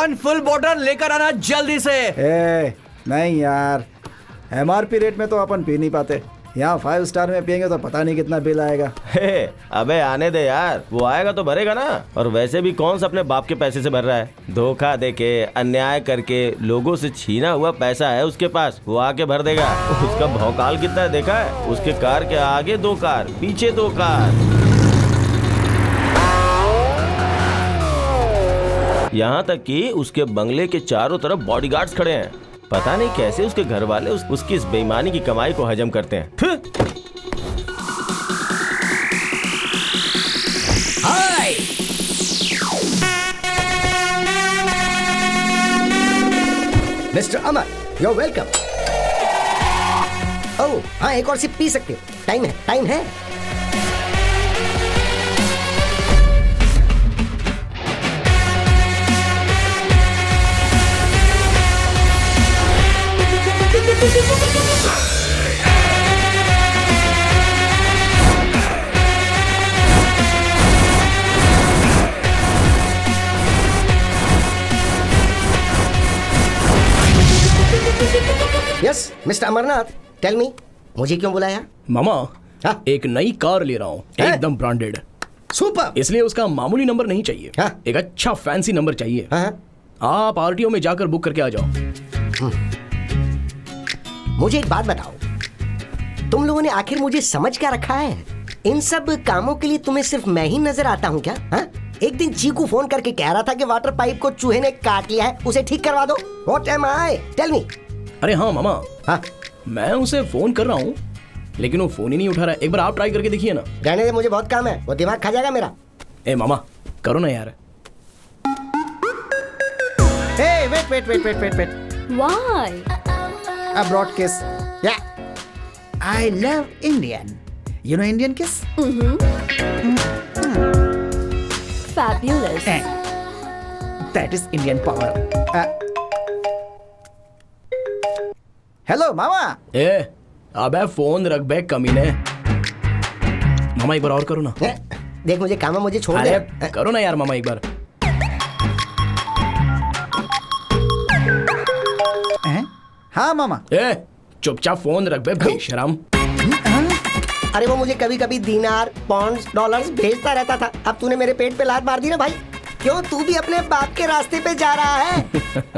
One full bottle लेकर आना जल्दी से। नहीं यार, MRP रेट में तो अपन पी नहीं पाते। यहाँ 5 स्टार में पियेंगे तो पता नहीं कितना बिल आएगा। अबे आने दे यार, वो आएगा तो भरेगा ना। और वैसे भी कौन सा अपने बाप के पैसे से भर रहा है? धोखा देके, अन्याय करके लोगों से छीना हुआ पैसा है उसके पास, वो आके भर देगा। उसका भौकाल कितना है देखा है? उसके कार के आगे 2 कार, पीछे 2 कार। यहाँ तक कि उसके बंगले के चारों तरफ बॉडीगार्ड्स खड़े हैं। पता नहीं कैसे उसके घर वाले उसकी इस बेईमानी की कमाई को हजम करते हैं। Hi mister Amar, you are welcome. Oh हाँ, एक और सिप पी सकते हो। टाइम है, टाइम है। Yes mister Amarnath, tell me, मुझे क्यों बुलाया? मामा, हाँ? एक नई कार ले रहा हूँ, एकदम ब्रांडेड। सुपर। इसलिए उसका मामूली नंबर नहीं चाहिए। हाँ? एक अच्छा फैंसी नंबर चाहिए। हाँ? आप RTO में जाकर बुक करके आ जाओ। मुझे एक बात बताओ, तुम लोगों ने आखिर मुझे समझ क्या रखा है? इन सब कामों के लिए तुम्हें सिर्फ मैं ही नजर आता हूँ क्या? हाँ? एक दिन चीकू फोन करके कह रहा था कि वाटर पाइप को चूहे ने काट लिया है, उसे ठीक करवा दो। What am I? Tell me. अरे हाँ मामा, हाँ? मैं उसे फोन कर रहा हूँ लेकिन वो फोन ही नहीं उठा रहा है। एक बार आप ट्राई करके देखिए ना। रहने दे, मुझे बहुत काम है, वो दिमाग खा जाएगा मेरा। ए मामा, करो ना यार। Hey, wait. Why? Abroad kiss. Yeah. I love Indian. You know Indian kiss? Fabulous. That is Indian power. Hello, मामा। ए, अबे फोन रख बे कमीने। मामा एक बार और करो ना। देख मुझे काम है, मुझे छोड़ दे। अरे करो ना यार मामा एक बार। हाँ मामा। ए, चुपचाप फोन रख बे बेशरम। अरे वो मुझे कभी कभी दिनार, पॉन्ड्स, डॉलर्स भेजता रहता था। अब तूने मेरे पेट पे लात मार दी ना भाई। क्यों, तू भी अपने बाप के रास्ते पे जा रहा है?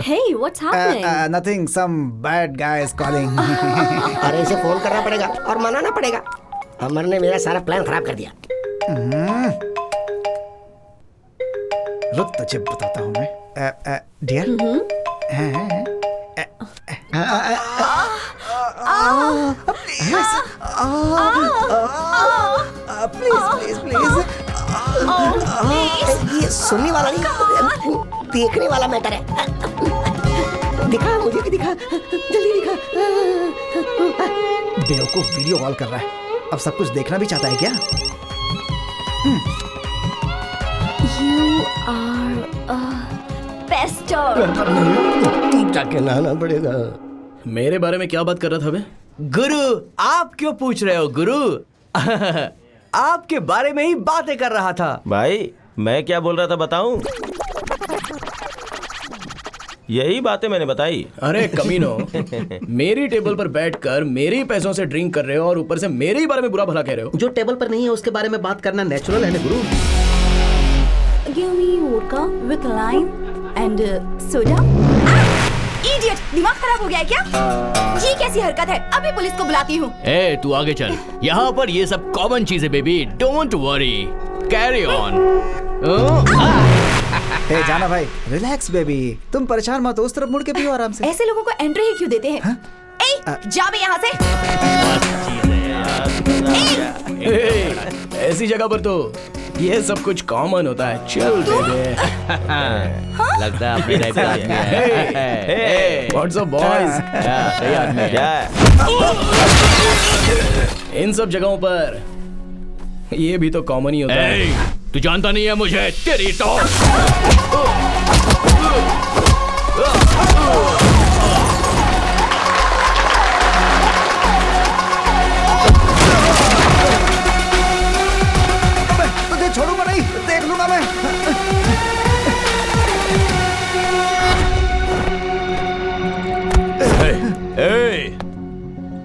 Hey, what's happening? Nothing. Some bad guy is calling. अरे इसे फोन करना पड़ेगा और मनाना पड़ेगा। अमर ने मेरा सारा प्लान खराब कर दिया। रुक, तुझे बताता हूँ मैं। Dear, please. ये सुनने वाला नहीं, देखने वाला मैटर है। दिखा, मुझे भी दिखा, जल्दी दिखा। बेवकूफ वीडियो कॉल कर रहा है। अब सब कुछ देखना भी चाहता है क्या? You are a pester. जाके नहाना पड़ेगा। मेरे बारे में क्या बात कर रहा था बे? गुरु, आप क्यों पूछ रहे हो गुरु? आपके बारे में ही बातें कर रहा था। भाई मैं क्या बोल रहा था बताऊं? यही बातें मैंने बताई। अरे कमीनो, मेरी टेबल पर बैठकर मेरे ही पैसों से ड्रिंक कर रहे हो और ऊपर से मेरे ही बारे में बुरा भला कह रहे हो। जो टेबल पर नहीं है उसके बारे में बात करना नेचुरल है ना गुरु। Give me vodka with lime and soda. Idiot, दिमाग खराब हो गया है क्या? ये कैसी हरकत है? अभी पुलिस को बुलाती हूँ। ए, तू आगे चल। यहाँ पर ये सब कॉमन चीज है baby. Don't worry, carry on. Hey जाना भाई, रिलैक्स बेबी। तुम परेशान मत हो, उस तरफ मुड़ के पियो आराम से। ऐसे लोगों को एंट्री ही क्यों देते हैं? ए, जा बे यहाँ से। ऐसी जगह पर तो ये सब कुछ कॉमन होता है। चल बेबी। लगता है अपने टाइप का आदमी है। What's up boys? सही आदमी है। इन सब जगहों पर ये भी तो कॉमन ही होता है। तू जानता नहीं है मुझे, तेरी तो तुझे छोड़ूंगा नहीं, देख लूंगा मैं।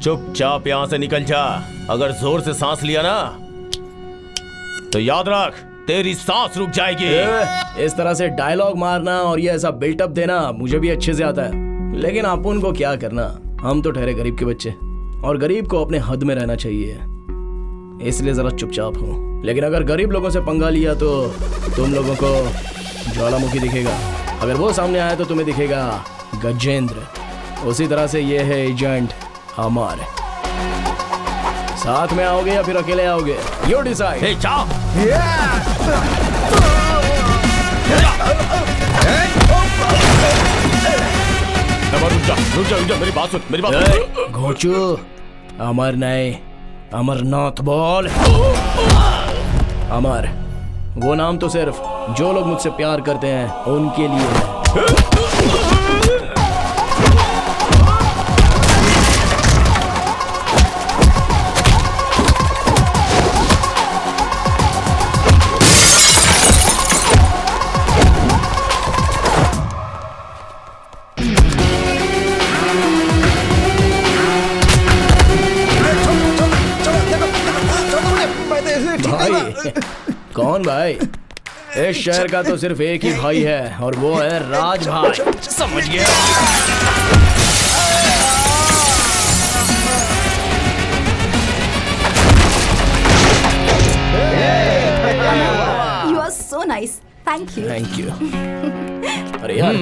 चुपचाप यहाँ से निकल जा। अगर जोर से सांस लिया ना तो याद रख तेरी सांस रुक जाएगी। इस तरह से डायलॉग मारना और ये ऐसा बिल्टअप देना मुझे भी अच्छे से आता है, लेकिन अपन को क्या करना, हम तो ठहरे गरीब के बच्चे और गरीब को अपने हद में रहना चाहिए, इसलिए जरा चुपचाप हो। लेकिन अगर गरीब लोगों से पंगा लिया तो तुम लोगों को ज्वालामुखी दिखेगा, अगर वो सामने आया तो तुम्हें दिखेगा गजेंद्र। उसी तरह से ये है एजेंट अमर। साथ में आओगे या फिर अकेले आओगे, यू डिसाइड। ए, जा। रुक जा, मेरी बात सुन, मेरी बात सुन। घोचू, अमर नहीं, अमरनाथ बोल। अमर, वो नाम तो सिर्फ जो लोग मुझसे प्यार करते हैं उनके लिए है। भाई, कौन भाई? इस शहर का तो सिर्फ एक ही भाई है और वो है राज भाई। समझ गया? You are so nice. Thank you. Thank you. अरे यार,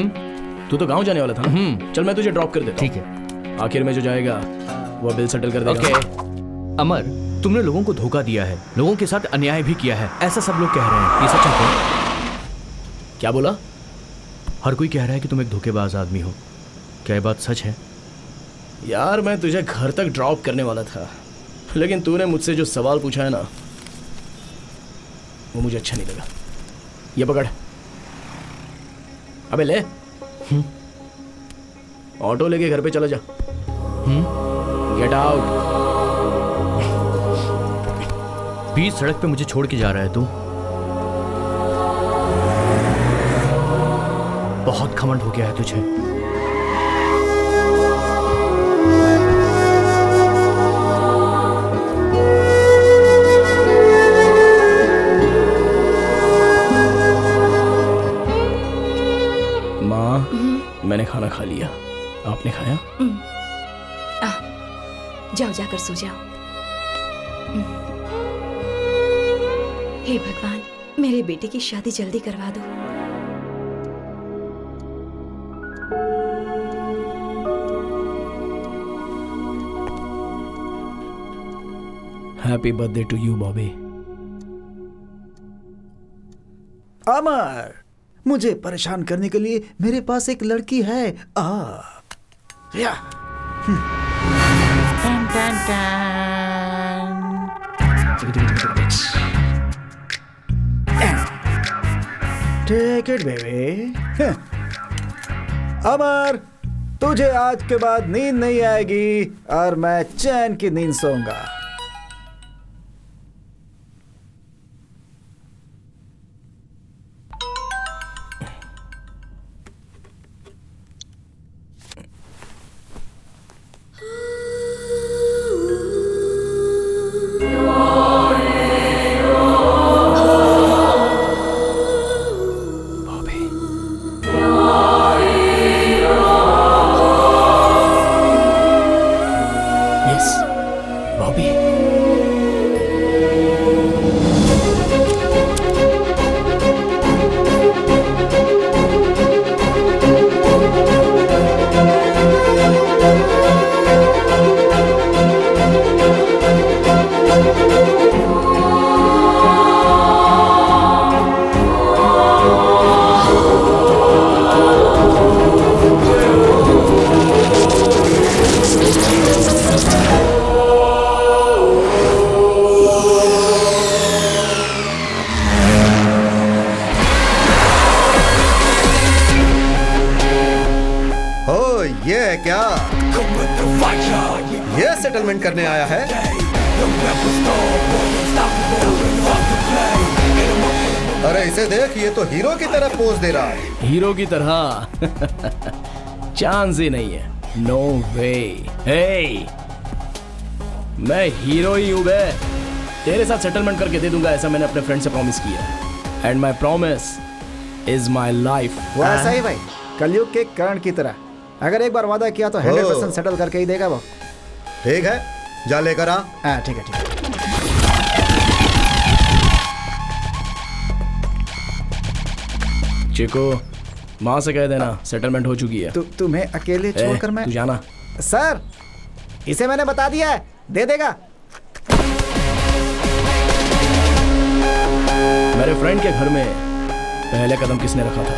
तू तो गांव जाने वाला था ना? चल मैं तुझे ड्रॉप कर देता हूँ। ठीक है। आखिर में जो जाएगा वो बिल सेटल कर देगा। ओके। अमर, तुमने लोगों को धोखा दिया है, लोगों के साथ अन्याय भी किया है, ऐसा सब लोग कह रहे हैं। ये सच है क्या? क्या बोला? हर कोई कह रहा है कि तुम एक धोखेबाज आदमी हो। क्या ये बात सच है? यार मैं तुझे घर तक ड्रॉप करने वाला था, लेकिन तूने मुझसे जो सवाल पूछा है ना, वो मुझे अच्छा नहीं लगा। ये पकड़। अबे ले। ऑटो लेके घर पे चला जा। Get out. बीच सड़क पे मुझे छोड़ के जा रहा है तू? बहुत घमंड हो गया है तुझे। माँ, मैंने खाना खा लिया, आपने खाया? जाओ, जाकर सो जाओ। हे भगवान, मेरे बेटे की शादी जल्दी करवा दो। Happy birthday to you Bobby. Amar, मुझे परेशान करने के लिए मेरे पास एक लड़की है। या। Take it baby. अमर, तुझे आज के बाद नींद नहीं आएगी और मैं चैन की नींद सोऊंगा। क्या ये सेटलमेंट करने आया है? अरे इसे देख, ये तो हीरो की तरह पोज दे रहा है। हीरो की तरह? चांस ही नहीं है। नो वे। हे, मैं हीरो ही हूँ बे। तेरे साथ सेटलमेंट करके दे दूंगा, ऐसा मैंने अपने फ्रेंड से प्रॉमिस किया है। And my promise is my life. वो ऐसा ही भाई, कलयुग के कर्ण की तरह, अगर एक बार वादा किया तो 100% सेटल करके ही देगा वो। ठीक है, जा लेकर आ। हाँ ठीक है ठीक है। चिको, माँ से कह देना सेटलमेंट हो चुकी है। तुम्हें अकेले छोड़कर मैं। तू जाना। सर, इसे मैंने बता दिया है, दे देगा। मेरे फ्रेंड के घर में पहले कदम किसने रखा था?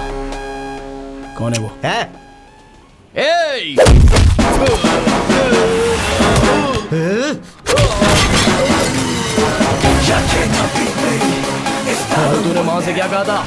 कौन है वो? तूने माँ से क्या कहा था?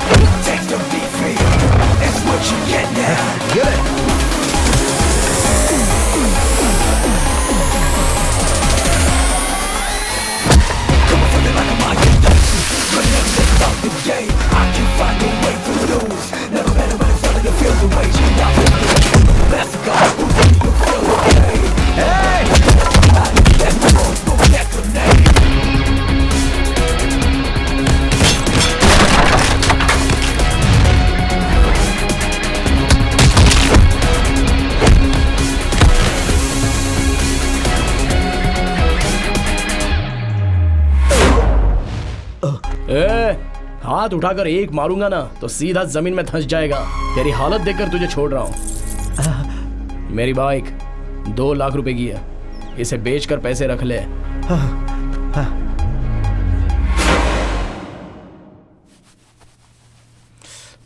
हाथ उठाकर एक मारूंगा ना तो सीधा जमीन में धंस जाएगा। तेरी हालत देखकर तुझे छोड़ रहा हूं। मेरी बाइक 2 लाख रुपए की है, इसे बेचकर पैसे रख ले।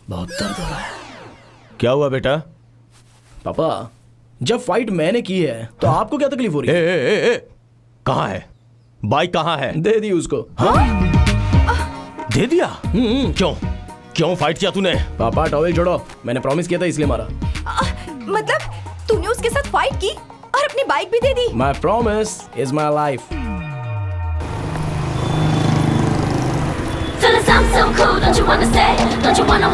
बहुत दर्द हो रहा है। क्या हुआ बेटा? पापा, जब फाइट मैंने की है तो आपको क्या तकलीफ हो रही है? कहाँ है बाइक? कहाँ है? दे दी उसको। दे दिया? क्यों क्यों फाइट किया तूने? पापा टॉवेल छोड़ो, मैंने प्रॉमिस किया था इसलिए मारा। मतलब तूने उसके साथ फाइट की और अपनी बाइक भी दे दी? My promise is my life. Fellas, I'm so cool, don't you wanna stay? Don't you wanna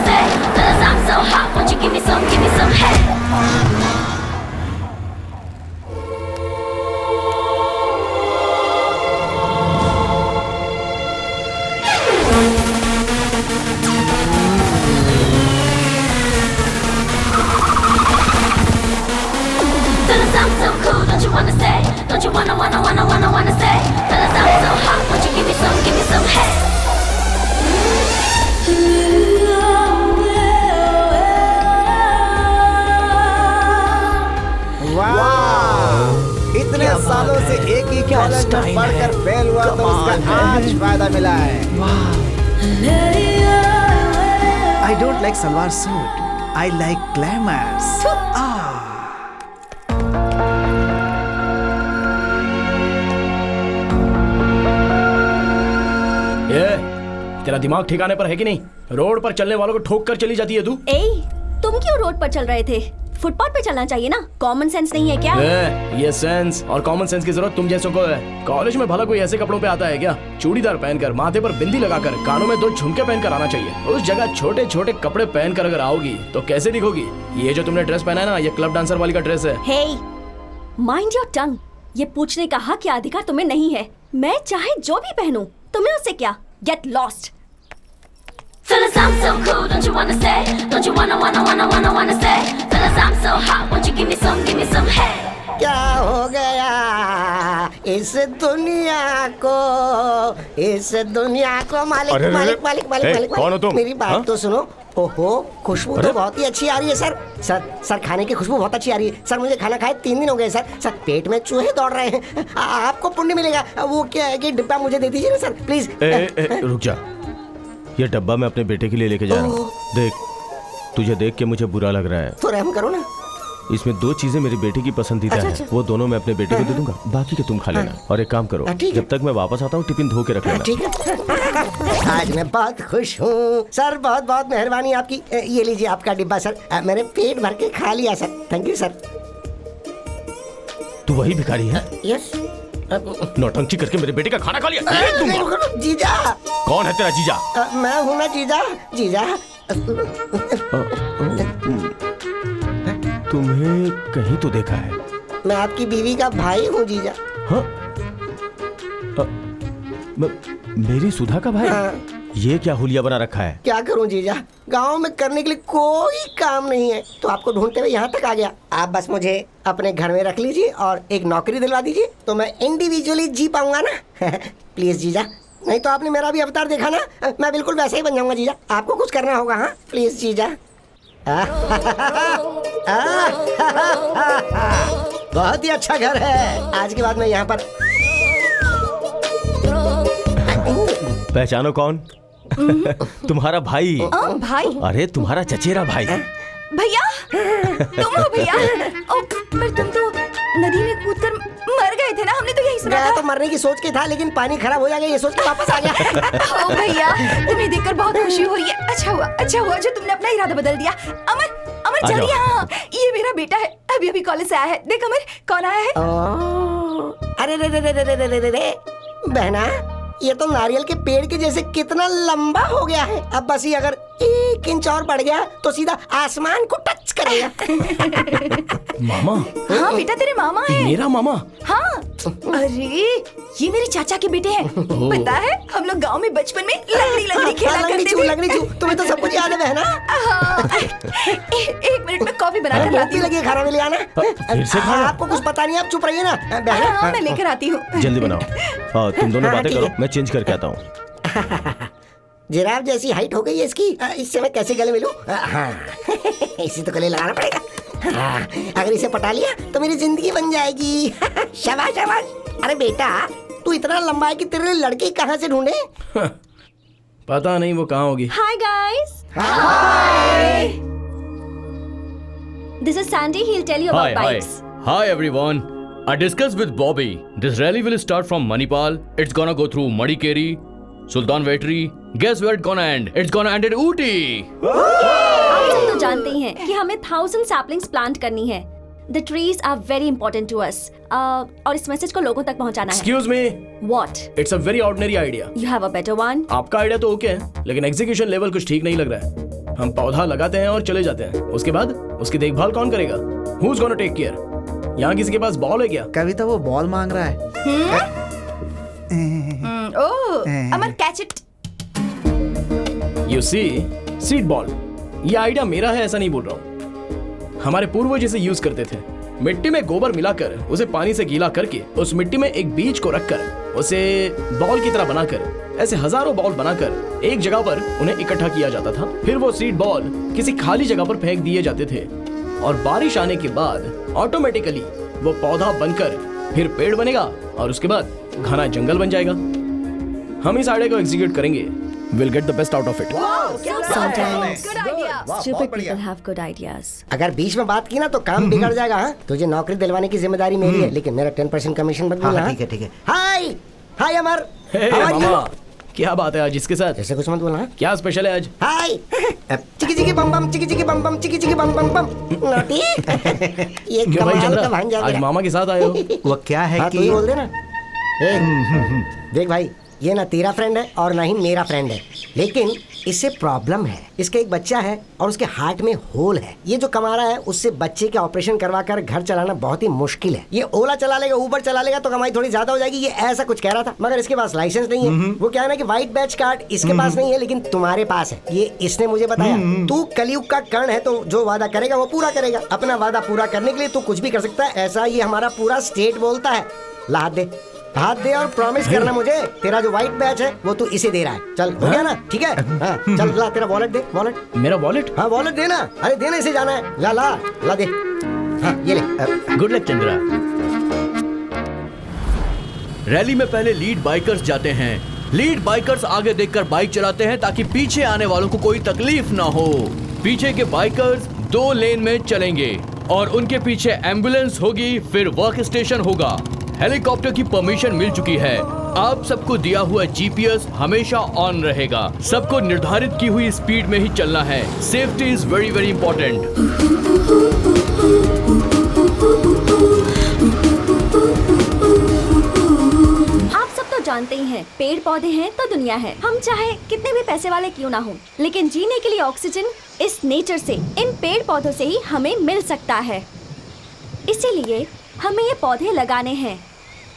stay? Fellas, I'm so hot, won't you give me some head? Fellas, I'm so cool, don't you wanna stay? Don't you wanna stay? Fellas, I'm so hot, won't you give me some head? वाह! इतने सालों से एक ही college में पढ़कर fail हुआ तो उसका आज फायदा मिला है। I don't like salwar suit, I like glamours. तेरा दिमाग ठिकाने पर है कि नहीं? रोड पर चलने वालों को ठोक कर चली जाती है तू। तुम क्यों रोड पर चल रहे थे? फुटपाथ पे चलना चाहिए ना। कॉमन सेंस नहीं है क्या? ये सेंस और कॉमन सेंस की जरूरत तुम जैसों को है। कॉलेज में भला कोई ऐसे कपड़ों पे आता है क्या? चूड़ीदार पहनकर, माथे पर बिंदी लगाकर, कानों में 2 झुमके पहनकर आना चाहिए। उस जगह छोटे छोटे कपड़े पहनकर अगर आओगी तो कैसे दिखोगी? ये जो तुमने ड्रेस पहना है ना, ये क्लब डांसर वाली का ड्रेस है। Hey, mind your tongue। ये पूछने का हक या अधिकार तुम्हें नहीं है। मैं चाहे जो भी पहनूं, तुम्हें उससे क्या? Get lost। Fellas, I'm so cool, don't you wanna stay? Don't you wanna stay? Fellas, I'm so hot, won't you give me some head? क्या हो गया इस दुनिया को? मालिक कौन हो तुम? मेरी बात तो सुनो। ओहो, खुशबू तो बहुत ही अच्छी आ रही है सर। खाने की खुशबू बहुत अच्छी आ रही है सर। मुझे खाना खाए 3 दिन हो गए सर। पेट में चूहे दौड़ रहे हैं। आपको पुण्य मिलेगा। वो क्या है कि डिब्बा मुझे दे दीजिए ना सर, प्लीज। रुक जा, ये डब्बा मैं अपने बेटे के लिए लेके जा रहा हूँ। देख, तुझे देख के मुझे बुरा लग रहा है तो रहम करो ना। इसमें 2 चीजें मेरी बेटी की पसंदीदा हैं। वो दोनों मैं अपने बेटे को दे दूंगा, बाकी के तुम खा लेना। और एक काम करो, जब तक मैं वापस आता हूँ टिफिन धो के रख लेना। ठीक है। आज मैं बहुत खुश हूँ सर। बहुत बहुत मेहरबानी आपकी। ये लीजिए आपका डिब्बा सर। मैंने पेट भर के खा लिया सर। Thank you sir. तू वही भिखारी है? यस। नौटंकी करके मेरे बेटे का खाना खा लिया। जीजा। कौन है तेरा जीजा? मैं हूँ ना जीजा। तुम्हें कहीं तो देखा है। मैं आपकी बीवी का भाई हूँ जीजा। मेरी सुधा का भाई? ये क्या हुलिया बना रखा है? क्या करूं जीजा, गांव में करने के लिए कोई काम नहीं है तो आपको ढूंढते हुए यहाँ तक आ गया। आप बस मुझे अपने घर में रख लीजिए और एक नौकरी दिलवा दीजिए तो मैं इंडिविजुअली जी पाऊंगा ना। प्लीज जीजा, नहीं तो आपने मेरा भी अवतार देखा ना, मैं बिल्कुल वैसे ही बन जाऊंगा जीजा। आपको कुछ करना होगा। हाँ प्लीज जीजा। बहुत ही अच्छा घर है। आज के बाद मैं यहाँ पर। पहचानो कौन? तुम्हारा भाई। भाई? अरे तुम्हारा चचेरा भाई। भैया, तुम हो भैया? पर तुम तो नदी में कूदकर मर गए थे ना, हमने तो यही सुना था। तो मरने की सोच के था लेकिन पानी खराब हो जाएगा ये सोच के वापस आ गया। ओ भैया, तुम्हें देखकर बहुत खुशी हो रही है। अच्छा हुआ जो तुमने अपना इरादा बदल दिया। अमर जल्दी यहाँ। ये मेरा बेटा है, अभी अभी कॉलेज से आया है। देख अमर, कौन आया है? अरे रे बहना, ये तो नारियल के पेड़ के जैसे कितना लंबा हो गया है। अब बस ये अगर 1 इंच और बढ़ गया तो सीधा आसमान को टच करेगा। मामा? हाँ बेटा, तेरे मामा है। मेरा मामा? हाँ। अरे ये मेरे चाचा के बेटे हैं। पता है हम लोग गांव में बचपन में लंगड़ी खेला करते थे। लंगड़ी तुम्हें तो सब कुछ याद है बहना। एक मिनट में कॉफी बनाकर लाती हूँ। लगी खाना में ले आना। फिर से खाना? आपको कुछ पता नहीं, आप चुप रहिए ना बहना। हाँ मैं लेकर आती हूँ। जल्दी बनाओ। तुम दोनों बातें करो, मैं चेंज करके आता हूँ। जिराफ जैसी हाइट हो गई है इसकी, इससे मैं कैसे गले मिलूं? हाँ इसे तो गले लगाना पड़ेगा। हाँ, अगर इसे पटा लिया तो मेरी जिंदगी बन जाएगी। शाबाश शाबाश। अरे बेटा, तू इतना लंबा है कि तेरे लिए लड़की कहाँ से ढूंढे? पता नहीं वो कहाँ होगी। Hi guys. Hi. This is Sandy. He'll tell you about bikes. Hi everyone. I discussed with Bobby. This rally will start from Manipal. It's gonna go through Madikeri, Sultan Vetri. Guess where it's gonna end? It's gonna end at Ooty. आप सब तो जानते ही हैं कि हमें 1000 saplings plant करनी है. The trees are very important to us. और इस मैसेज को लोगों तक पहुंचाना है. Excuse me. What? It's a very ordinary idea. You have a better one? आपका आइडिया तो ओके है, लेकिन एग्जीक्यूशन लेवल कुछ ठीक नहीं लग रहा है। हम पौधा लगाते हैं और चले जाते हैं। उसके बाद उसकी देखभाल कौन करेगा? Who's gonna take care? यहाँ किसी के पास बॉल है क्या? कविता वो बॉल मांग रहा है। Oh, Amar catch it. You see, seed ball. ये आइडिया मेरा है ऐसा नहीं बोल रहा हूँ। हमारे पूर्वज इसे यूज करते थे। मिट्टी में गोबर मिलाकर उसे पानी से गीला करके उस मिट्टी में एक बीज को रखकर उसे बॉल की तरह बनाकर ऐसे हजारों बॉल बनाकर एक जगह पर उन्हें इकट्ठा किया जाता था। फिर वो सीड बॉल किसी खाली जगह पर फेंक दिए जाते थे और बारिश आने के बाद ऑटोमेटिकली वो पौधा बनकर फिर पेड़ बनेगा और उसके बाद घना जंगल बन जाएगा। हम इस आइडिया को एग्जीक्यूट करेंगे। We'll get the best out of it. Sometimes Good idea. stupid people have good ideas. अगर बीच में बात की ना तो काम बिगड़ जाएगा। हाँ, तुझे नौकरी दिलवाने की जिम्मेदारी मेरी है, लेकिन मेरा 10% कमीशन मत भूलना। ठीक है। हाय अमर। मामा, क्या बात है आज इसके साथ? ऐसे कुछ मत बोलना। क्या स्पेशल है आज? हाय चिकी बम बम चिकी बम बम चिकी बम बम बम। नोटी ये क्यों भाई कमाल का चंद्रा, भांजा आज मामा के साथ आए हो? वो क्या है हाँ, कि तू ही बोल दे ना। देख भाई, ये ना तेरा फ्रेंड है और ना ही मेरा फ्रेंड है, लेकिन इससे प्रॉब्लम है। इसका एक बच्चा है और उसके हार्ट में होल है। ये जो कमा रहा है उससे बच्चे के ऑपरेशन करवा कर घर चलाना बहुत ही मुश्किल है। ये ओला चला लेगा, ऊबर चला लेगा तो कमाई थोड़ी ज्यादा हो जाएगी। ये ऐसा कुछ कह रहा था, मगर इसके पास लाइसेंस नहीं है। वो क्या है ना कि व्हाइट बैच कार्ड इसके पास नहीं है, लेकिन तुम्हारे पास है। ये इसने मुझे बताया। तू कलयुग का कर्ण है तो जो वादा करेगा वो पूरा करेगा। अपना वादा पूरा करने के लिए तू कुछ भी कर सकता है, ऐसा ये हमारा पूरा स्टेट बोलता है। ला हाथ दे और प्रॉमिस करना मुझे, तेरा जो व्हाइट बैच है वो तू इसे दे रहा है। चल हो गया ना? ठीक है। हाँ, चल ला तेरा वॉलेट दे। वॉलेट? मेरा वॉलेट? हाँ वॉलेट देना। अरे देना, इसे जाना है। ला दे। हाँ ये ले। Good luck Chandra. रैली में पहले लीड बाइकर्स जाते हैं। लीड बाइकर्स आगे देखकर बाइक चलाते हैं ताकि पीछे आने वालों को कोई तकलीफ ना हो। पीछे के बाइकर्स 2 लेन में चलेंगे और उनके पीछे एम्बुलेंस होगी, फिर वर्क स्टेशन होगा। हेलीकॉप्टर की परमिशन मिल चुकी है। आप सबको दिया हुआ जीपीएस हमेशा ऑन रहेगा। सबको निर्धारित की हुई स्पीड में ही चलना है। Safety is very very important. आप सब तो जानते ही हैं, पेड़ पौधे हैं तो दुनिया है। हम चाहे कितने भी पैसे वाले क्यों ना हो, लेकिन जीने के लिए ऑक्सीजन इस नेचर से, इन पेड़ पौधों से ही हमें मिल सकता है। इसीलिए हमें ये पौधे लगाने हैं।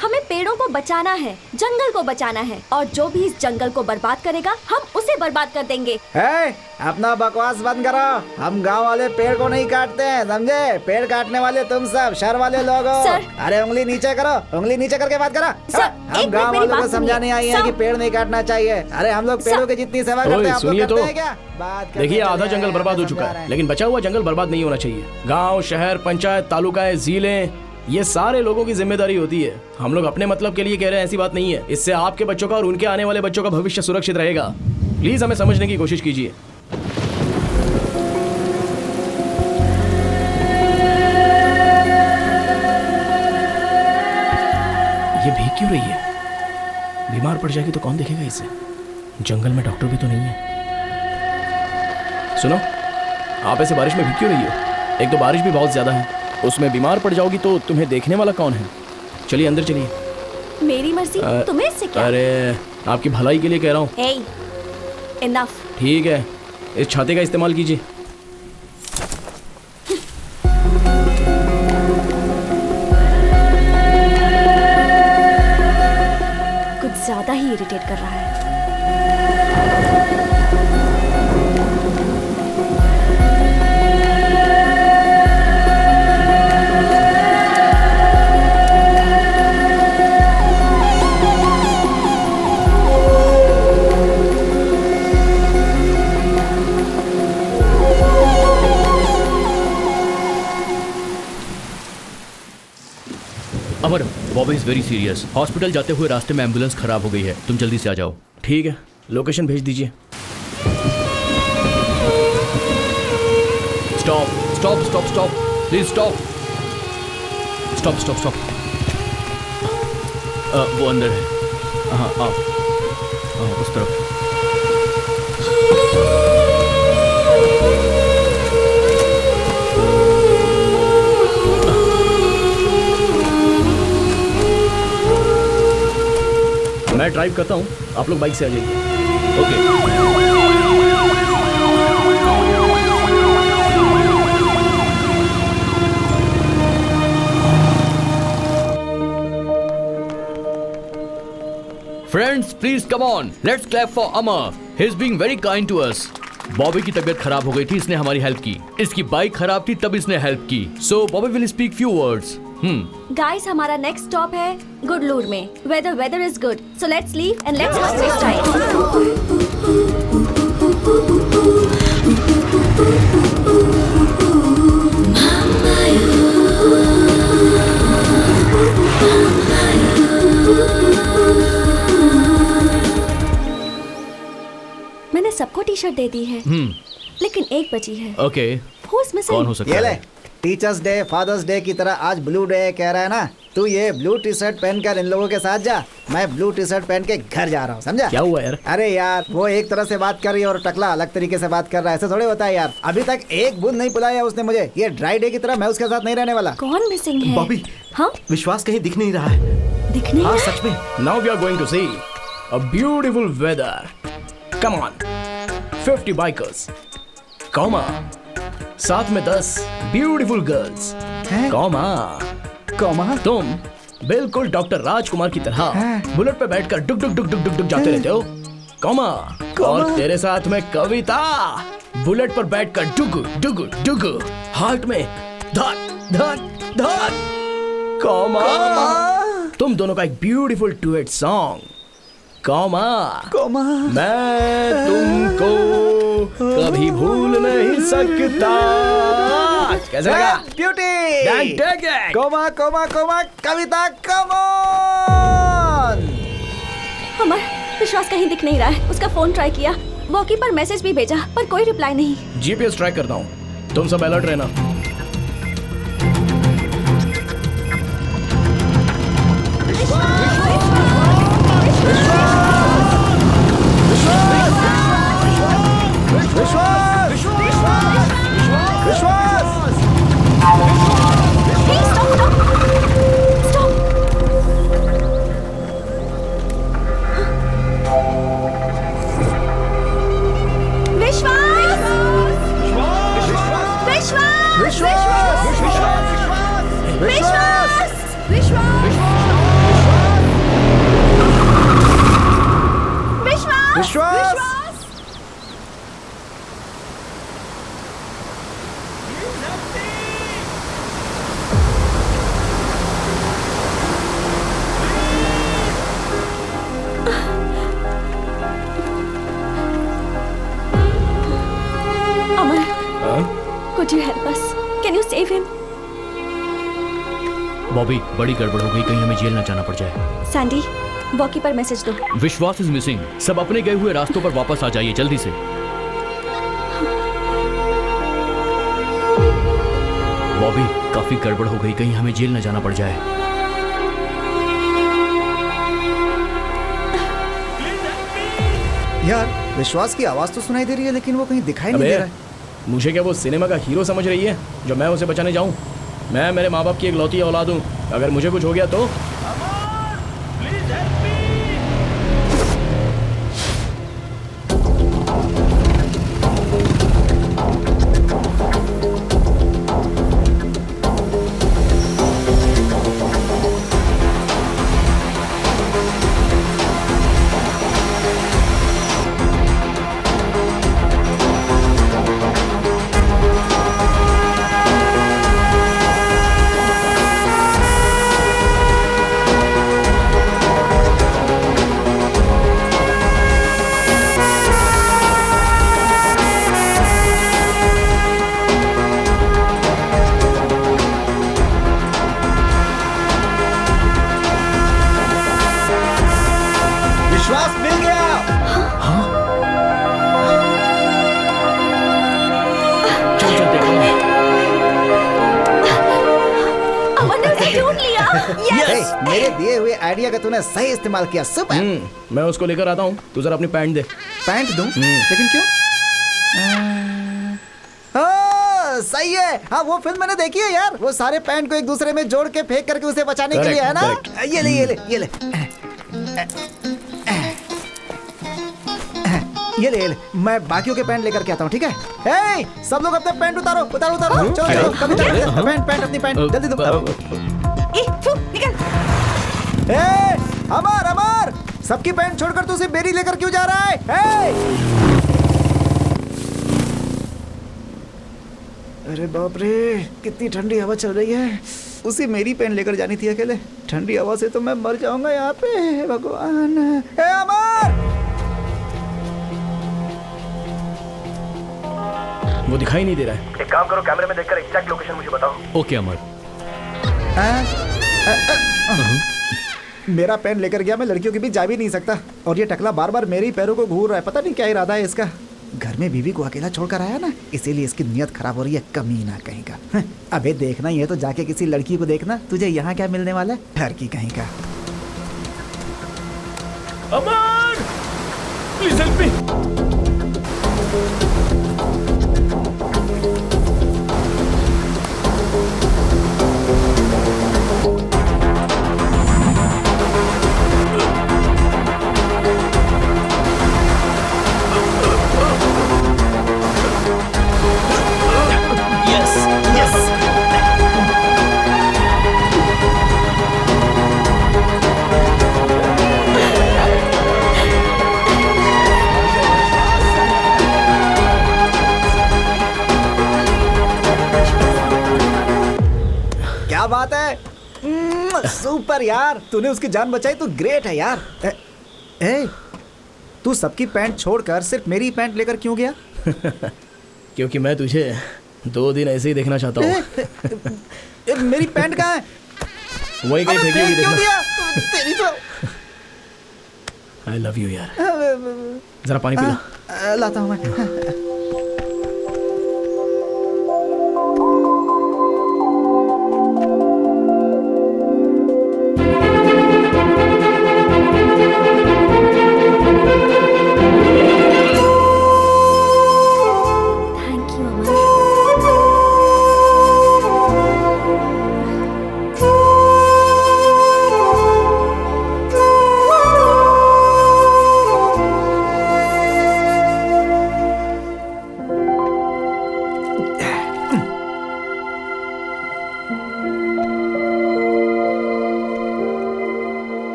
हमें पेड़ों को बचाना है, जंगल को बचाना है, और जो भी इस जंगल को बर्बाद करेगा हम उसे बर्बाद कर देंगे। अपना बकवास बंद करो। हम गांव वाले पेड़ को नहीं काटते हैं, समझे? पेड़ काटने वाले तुम सब शहर वाले लोग हो। अरे उंगली नीचे करो, उंगली नीचे करके बात करो। हम गांव वालों को समझाने आई हैं कि पेड़ नहीं काटना चाहिए। अरे हम लोग पेड़ों की जितनी सेवा करते हैं आप लोग करते हैं क्या? देखिए, आधा जंगल बर्बाद हो चुका है, लेकिन बचा हुआ जंगल बर्बाद नहीं होना चाहिए। गाँव, शहर, पंचायत, तालुकाएं, जिले, ये सारे लोगों की जिम्मेदारी होती है। हम लोग अपने मतलब के लिए कह रहे हैं, ऐसी बात नहीं है। इससे आपके बच्चों का और उनके आने वाले बच्चों का भविष्य सुरक्षित रहेगा। प्लीज हमें समझने की कोशिश कीजिए। ये भीग क्यों रही है? बीमार पड़ जाएगी तो कौन देखेगा इसे? जंगल में डॉक्टर भी तो नहीं है। सुनो, आप ऐसे बारिश में भीग क्यों रही हो? एक तो बारिश भी बहुत ज्यादा है, उसमें बीमार पड़ जाओगी तो तुम्हें देखने वाला कौन है? चलिए अंदर चलिए। मेरी मर्जी, तुम्हें इससे क्या? अरे आपकी भलाई के लिए कह रहा हूँ। Hey, enough. ठीक है, इस छाते का इस्तेमाल कीजिए। कुछ ज्यादा ही इरिटेट कर रहा है। Amar, Bobby is very serious. Hospital जाते हुए रास्ते में एम्बुलेंस खराब हो गई है, तुम जल्दी से आ जाओ। ठीक है, लोकेशन भेज दीजिए। Stop stop stop stop, please stop. Stop stop stop. वो अंदर है। हाँ आप उस तरफ। मैं ड्राइव करता हूँ, आप लोग बाइक से आ जाइए। Okay. Friends please come on, let's clap for Amar. He is being very kind to us. Bobby की तबीयत खराब हो गई थी, इसने हमारी हेल्प की। इसकी बाइक खराब थी तब इसने हेल्प की। So Bobby will speak few words. Guys, हमारा नेक्स्ट स्टॉप है गुडलूर में, where the weather is good. So let's leave and let's not waste time. मैंने सबको टी शर्ट दे दी है, लेकिन एक बची है। Okay, Who's missing? कौन हो सकता ये ले, है? टीचर्स डे, फादर्स डे की तरह आज ब्लू डे कह रहा है ना? तू ये ब्लू टी शर्ट पहनकर इन लोगों के साथ जा, मैं ब्लू टी शर्ट पहन के घर जा रहा हूँ, समझा? क्या हुआ यार? अरे यार, वो एक तरह से बात कर रही है और टकला अलग तरीके से बात कर रहा है, ऐसे थोड़े होता है यार। अभी तक एक बूंद नहीं पिलाया उसने मुझे। ये ड्राई डे की तरह मैं उसके साथ नहीं रहने वाला। कौन मिसिंग है? बॉबी, हाँ, विश्वास कहीं दिख नहीं रहा है। दिख नहीं हाँ रहा? सच में। Now we are going to see a beautiful weather. Come on, 50 bikers. Comma. साथ में 10 beautiful girls. Comma. कॉमा? तुम बिल्कुल डॉक्टर राजकुमार की तरह बुलेट पे बैठकर डुक डुक डुक डुक डुक डुक जाते रहते हो। कॉमा। और तेरे साथ में कविता बुलेट पर बैठकर डुग डुग डुग, हार्ट में धक धक धक। कॉमा। तुम दोनों का एक beautiful duet song. Comma. Comma. मैं तुमको कभी भूल नहीं सकता। कैसे लगा? Beauty. Take it. Comma comma comma, Kavita come on. Amar, Vishwas कहीं दिख नहीं रहा है। उसका फोन ट्राई किया, वॉकी पर मैसेज भी भेजा, पर कोई रिप्लाई नहीं। जीपीएस ट्रैक करता हूँ, तुम सब अलर्ट रहना। विश्वास! विश्वास अमर, could you help us? Can you save him? Bobby, बड़ी गड़बड़ हो गई, कहीं हमें जेल ना जाना पड़ जाए। सैंडी, वॉकी पर मैसेज दो। विश्वास इज मिसिंग। सब अपने गए हुए रास्तों पर वापस आ जाइए जल्दी से। बॉबी, काफी गड़बड़ हो गई, कहीं हमें जेल ना जाना पड़ जाए। यार, विश्वास की आवाज तो सुनाई दे रही है लेकिन वो कहीं दिखाई नहीं दे रहा है। मुझे क्या वो सिनेमा का हीरो समझ रही है जो मैं उसे बचाने जाऊं? मैं मेरे माँ बाप की एक लौती औलाद हूं। अगर मुझे कुछ हो गया तो विश्वास मिल गया। चल चल देखो। अमर ने उसे ढूंढ लिया। Yes! मेरे दिए हुए आइडिया का तूने सही इस्तेमाल किया। सुपर। मैं उसको लेकर आता हूँ। तू जरा अपनी पैंट दे। पैंट दूं? लेकिन क्यों? सही है। हाँ, वो फिल्म मैंने देखी है यार। वो सारे पैंट को एक दूसरे में जोड़ के फेंक करके उसे बचाने के लिए है ना? ये ले ये ले ये ले ये ले ये ले। मैं बाकियों के पैंट लेकर के आता हूँ, ठीक है? हे, सब लोग अपने पैंट उतारो उतारो उतारो। चलो चलो, कभी पैंट पैंट अपनी पैंट जल्दी दो। निकल। हे, अमर अमर, सबकी पैंट छोड़कर तू सिर्फ मेरी लेकर क्यों जा रहा है? हे! अरे बाप रे, कितनी ठंडी हवा चल रही है। उसी मेरी पेन लेकर जानी थी अकेले। ठंडी हवा से तो मैं मर जाऊंगा यहाँ पे। हे भगवान। हे अमर! वो दिखाई नहीं दे रहा है। एक काम करो, कैमरे में देखकर एग्जैक्ट लोकेशन मुझे बताओ। ओके अमर। मेरा पेन लेकर गया, मैं लड़कियों के बीच जा भी नहीं सकता। और ये टकला बार बार मेरे ही पैरों को घूर रहा है। पता नहीं क्या इरादा है इसका। घर में बीवी को अकेला छोड़कर आया ना, इसीलिए इसकी नियत खराब हो रही है। कमीना कहीं का। अबे देखना, ये तो जाके किसी लड़की को देखना। तुझे यहाँ क्या मिलने वाला है? ठरकी कहीं का। अमर, प्लीज हेल्प मी। क्या बात है? सुपर यार, तूने उसकी जान बचाई तो ग्रेट है यार। ए, तू सबकी पैंट छोड़कर सिर्फ मेरी पैंट लेकर क्यों गया? क्योंकि मैं तुझे 2 दिन ऐसे ही देखना चाहता हूँ। मेरी पैंट कहाँ है? वही कहीं फेंकी हुई देखना। तेरी तो। I love you यार। जरा पानी पी ला। लाता हूँ मैं।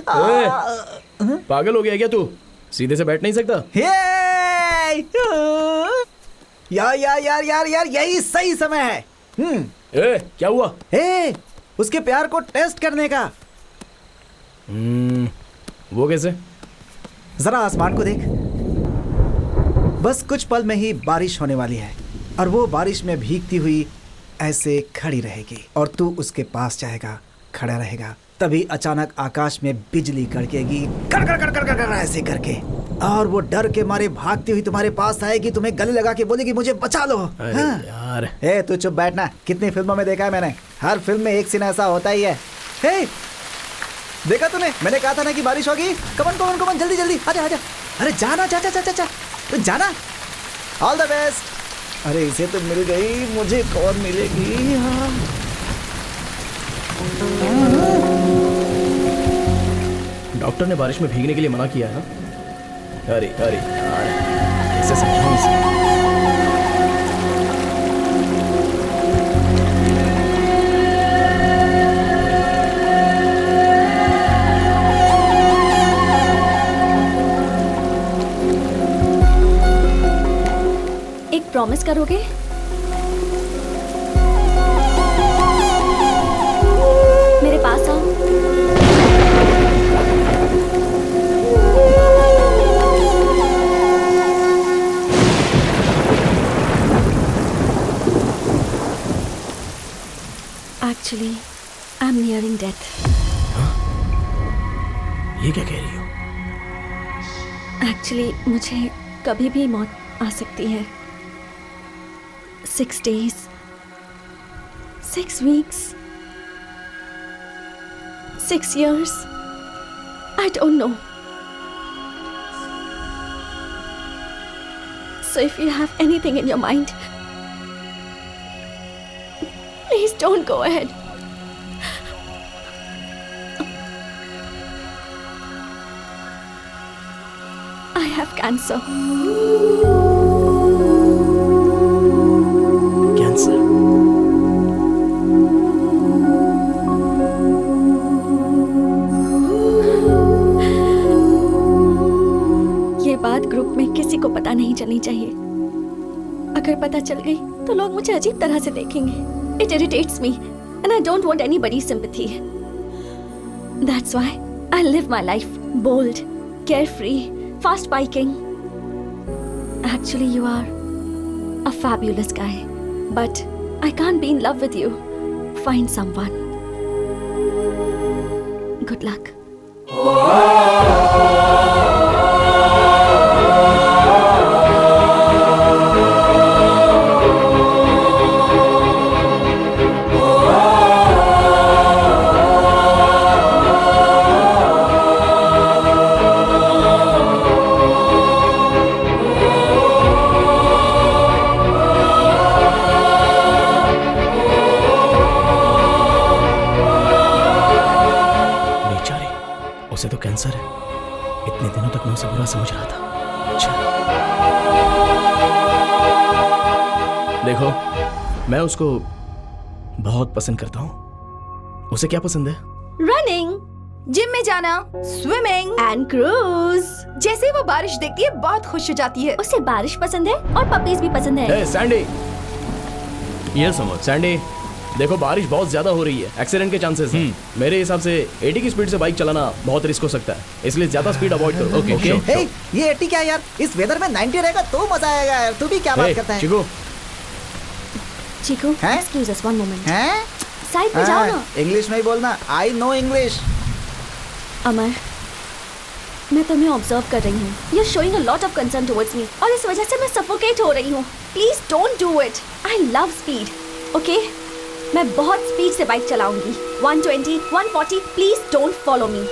पागल हो गया क्या तू? सीधे से बैठ नहीं सकता? यार यार यार यार यार यही सही समय है। क्या हुआ? उसके प्यार को टेस्ट करने का। वो कैसे? जरा आसमान को देख, बस कुछ पल में ही बारिश होने वाली है और वो बारिश में भीगती हुई ऐसे खड़ी रहेगी और तू उसके पास जाएगा, खड़ा रहेगा। तभी अचानक आकाश में बिजली कड़केगी, कर कर कर कर कर कर ऐसे करके, और वो डर के मारे भागती हुई तुम्हारे पास आएगी, तुम्हें गले लगा के बोलेगी मुझे बचा लो। अरे यार। तू चुप बैठना। कितनी फिल्मों में देखा है मैंने, हर फिल्म में एक सीन ऐसा होता ही है। देखा तूने, मैंने कहा था ना कि बारिश होगी। कमन कमन कमन, जल्दी जल्दी आजा आजा। अरे जाना, जा जा जा जा, तू जाना। All the best. अरे इसे तो मिल गई, मुझे कौन मिलेगी? डॉक्टर ने बारिश में भीगने के लिए मना किया है ना? अरे अरे यार, कैसे समझाऊं इसे? एक प्रॉमिस करोगे? मेरे पास आओ। Actually, I'm nearing death. ये क्या कह रही हो? Actually, मुझे कभी भी मौत आ सकती है। 6 days, 6 weeks, 6 years. I don't know. So if you have anything in your mind, please don't go ahead. I have cancer. Cancer? ये बात ग्रुप में किसी को पता नहीं चलनी चाहिए। अगर पता चल गई तो लोग मुझे अजीब तरह से देखेंगे। It irritates me and I don't want anybody's sympathy. That's why I live my life bold, carefree, fast biking. Actually, you are a fabulous guy, but I can't be in love with you. Find someone. Good luck. उसे तो cancer है। इतने दिनों तक मैं उसे बुरा समझ रहा था। अच्छा। देखो, मैं उसको बहुत पसंद करता हूँ। उसे क्या पसंद है? रनिंग, जिम में जाना, स्विमिंग एंड क्रूज। जैसे ही वो बारिश देखती है बहुत खुश हो जाती है। उसे बारिश पसंद है और पपीज भी पसंद है। सैंडी, ये समझ। सैंडी, देखो बारिश बहुत ज्यादा हो रही है, एक्सीडेंट के चांसेस हैं। मेरे हिसाब से 80 की स्पीड से बाइक चलाना बहुत रिस्क हो सकता है, इसलिए ज्यादा स्पीड अवॉइड करो। ओके। ये 80 क्या यार, इस वेदर में 90 रहेगा तो मजा आएगा यार। तू भी क्या बात करता है? Chiku, excuse us one moment. हैं? साइड पे जाओ ना। इंग्लिश में ही बोलना। I know English. अमर, मैं तुम्हें ऑब्जर्व कर रही हूँ। You are showing a lot of concern towards me और इस वजह से मैं सफोकेट हो रही हूँ। Please don't do it. I love speed. Okay, मैं बहुत स्पीड से बाइक चलाऊंगी। 120, 140। Please don't follow me.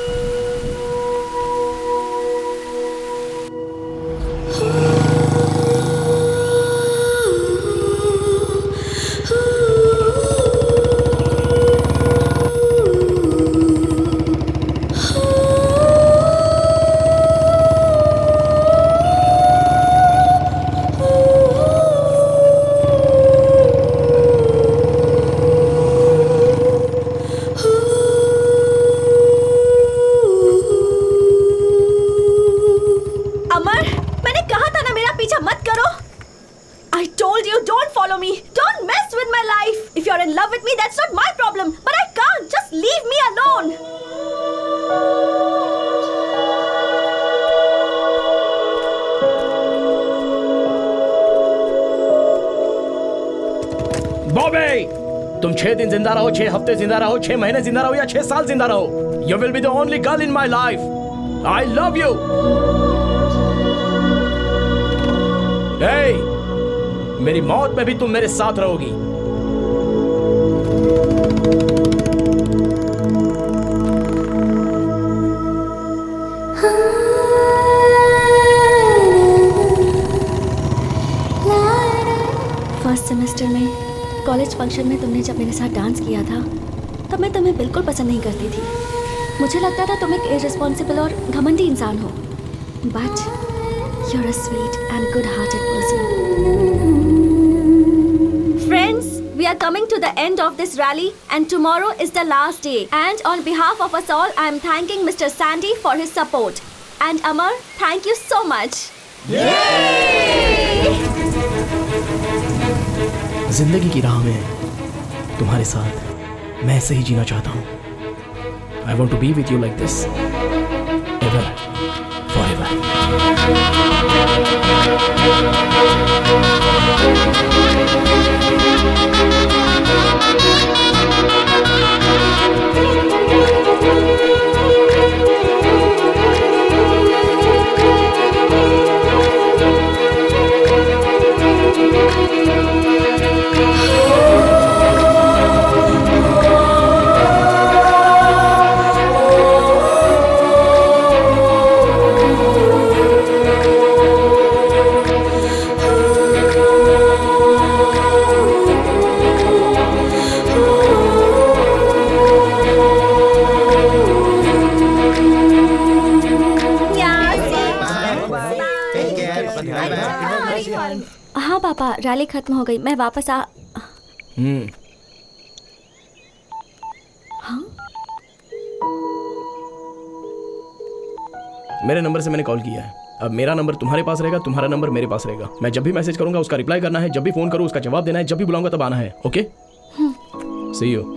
तुम 6 दिन जिंदा रहो, 6 हफ्ते जिंदा रहो, 6 महीने जिंदा रहो या 6 साल जिंदा रहो, you will be the only girl in my life. I love you. मेरी मौत में भी तुम मेरे साथ रहोगी। फर्स्ट सेमेस्टर में कॉलेज फंक्शन में तुमने जब मेरे साथ डांस किया था तब मैं तुम्हें बिल्कुल पसंद नहीं करती थी। मुझे लगता था तुम एक इररिस्पॉन्सिबल और घमंडी इंसान हो, but you're a sweet and good-hearted person. Friends, we are coming to the end of this rally and tomorrow is the last day. And on behalf of us all, I am thanking Mr. Sandy for his support. And Amar, thank you so much. Yay! जिंदगी की राह में तुम्हारे साथ मैं ऐसे ही जीना चाहता हूँ। I want to be with you like this, ever, forever. हाँ पापा, रैली खत्म हो गई, मैं वापस आ। हाँ? मेरे नंबर से मैंने कॉल किया है। अब मेरा नंबर तुम्हारे पास रहेगा, तुम्हारा नंबर मेरे पास रहेगा। मैं जब भी मैसेज करूंगा उसका रिप्लाई करना है, जब भी फोन करूँ उसका जवाब देना है, जब भी बुलाऊंगा तब आना है। Okay? See you.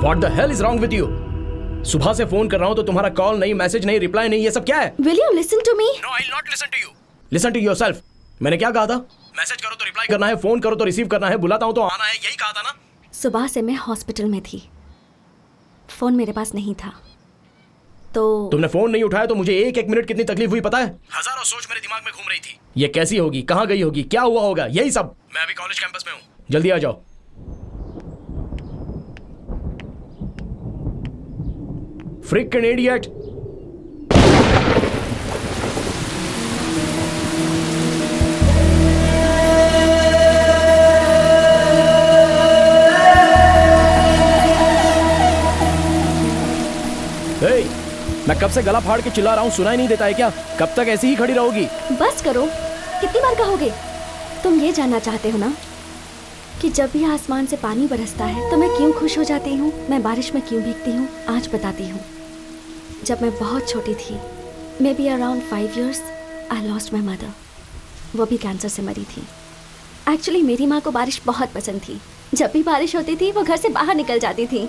What the hell is wrong with you? सुबह से फोन कर रहा हूँ तो तुम्हारा कॉल नहीं, मैसेज नहीं, रिप्लाई नहीं, ये सब क्या है? Will you listen to me? No, I'll not listen to you. Listen to yourself. मैंने क्या कहा था? मैसेज करो तो रिप्लाई करना है, फोन करो तो रिसीव करना है, बुलाता हूँ तो आना है, यही कहा था ना? सुबह से मैं हॉस्पिटल में थी, फोन मेरे पास नहीं था, तो तुमने फोन नहीं उठाया तो मुझे एक मिनट कितनी तकलीफ हुई पता है? हजारों सोच मेरे दिमाग में घूम रही थी। ये कैसी होगी, कहाँ गई होगी, क्या हुआ होगा, यही सब। मैं अभी कॉलेज कैंपस में हूँ, जल्दी आ जाओ। Freaking idiot! Hey, मैं कब से गला फाड़ के चिल्ला रहा हूँ, सुनाई नहीं देता है क्या? कब तक ऐसी ही खड़ी रहोगी? बस करो, कितनी बार कहोगे? तुम ये जानना चाहते हो ना कि जब भी आसमान से पानी बरसता है तो मैं क्यों खुश हो जाती हूँ, मैं बारिश में क्यों भीगती हूँ? आज बताती हूँ। जब मैं बहुत छोटी थी, may be around 5 years, I lost my mother. वो भी कैंसर से मरी थी। एक्चुअली मेरी माँ को बारिश बहुत पसंद थी। जब भी बारिश होती थी वो घर से बाहर निकल जाती थी।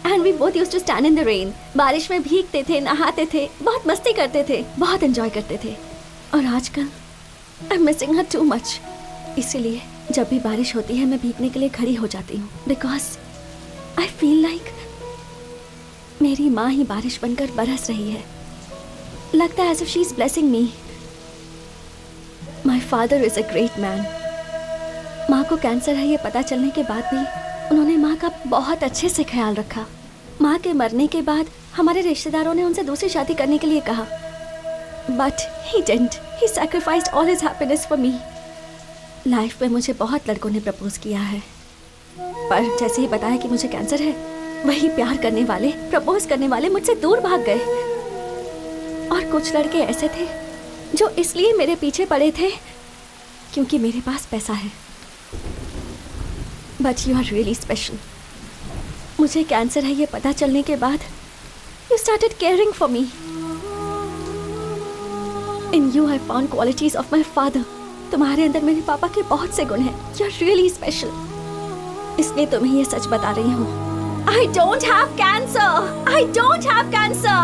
And we both used to stand in the rain. बारिश में भीगते थे, नहाते थे, बहुत मस्ती करते थे, बहुत एंजॉय करते थे। और आजकल I am missing her too much. इसीलिए जब भी बारिश होती है मैं भीगने के लिए खड़ी हो जाती हूँ, बिकॉज आई फील लाइक मेरी माँ ही बारिश बनकर बरस रही है। लगता है as if she is blessing me. My father is a great man. माँ को कैंसर है ये पता चलने के बाद भी उन्होंने माँ का बहुत अच्छे से ख्याल रखा। माँ के मरने के बाद हमारे रिश्तेदारों ने उनसे दूसरी शादी करने के लिए कहा, but he didn't. He sacrificed all his happiness for me. Life में मुझे बहुत लड़कों ने प्रपोज किया है, पर जैसे ही बताया कि मुझे कैंसर है, वही प्यार करने वाले, प्रपोज करने वाले मुझसे दूर भाग गए। और कुछ लड़के ऐसे थे जो इसलिए मेरे पीछे पड़े थे क्योंकि मेरे पास पैसा है। But you are really special. मुझे कैंसर है ये पता चलने के बाद you started caring for me. In you I found qualities of my father. तुम्हारे अंदर मेरे पापा के बहुत से गुण हैं। यू आर रियली स्पेशल, इसलिए तुम्हें ये सच बता रही हूँ। I don't have cancer. I don't have cancer.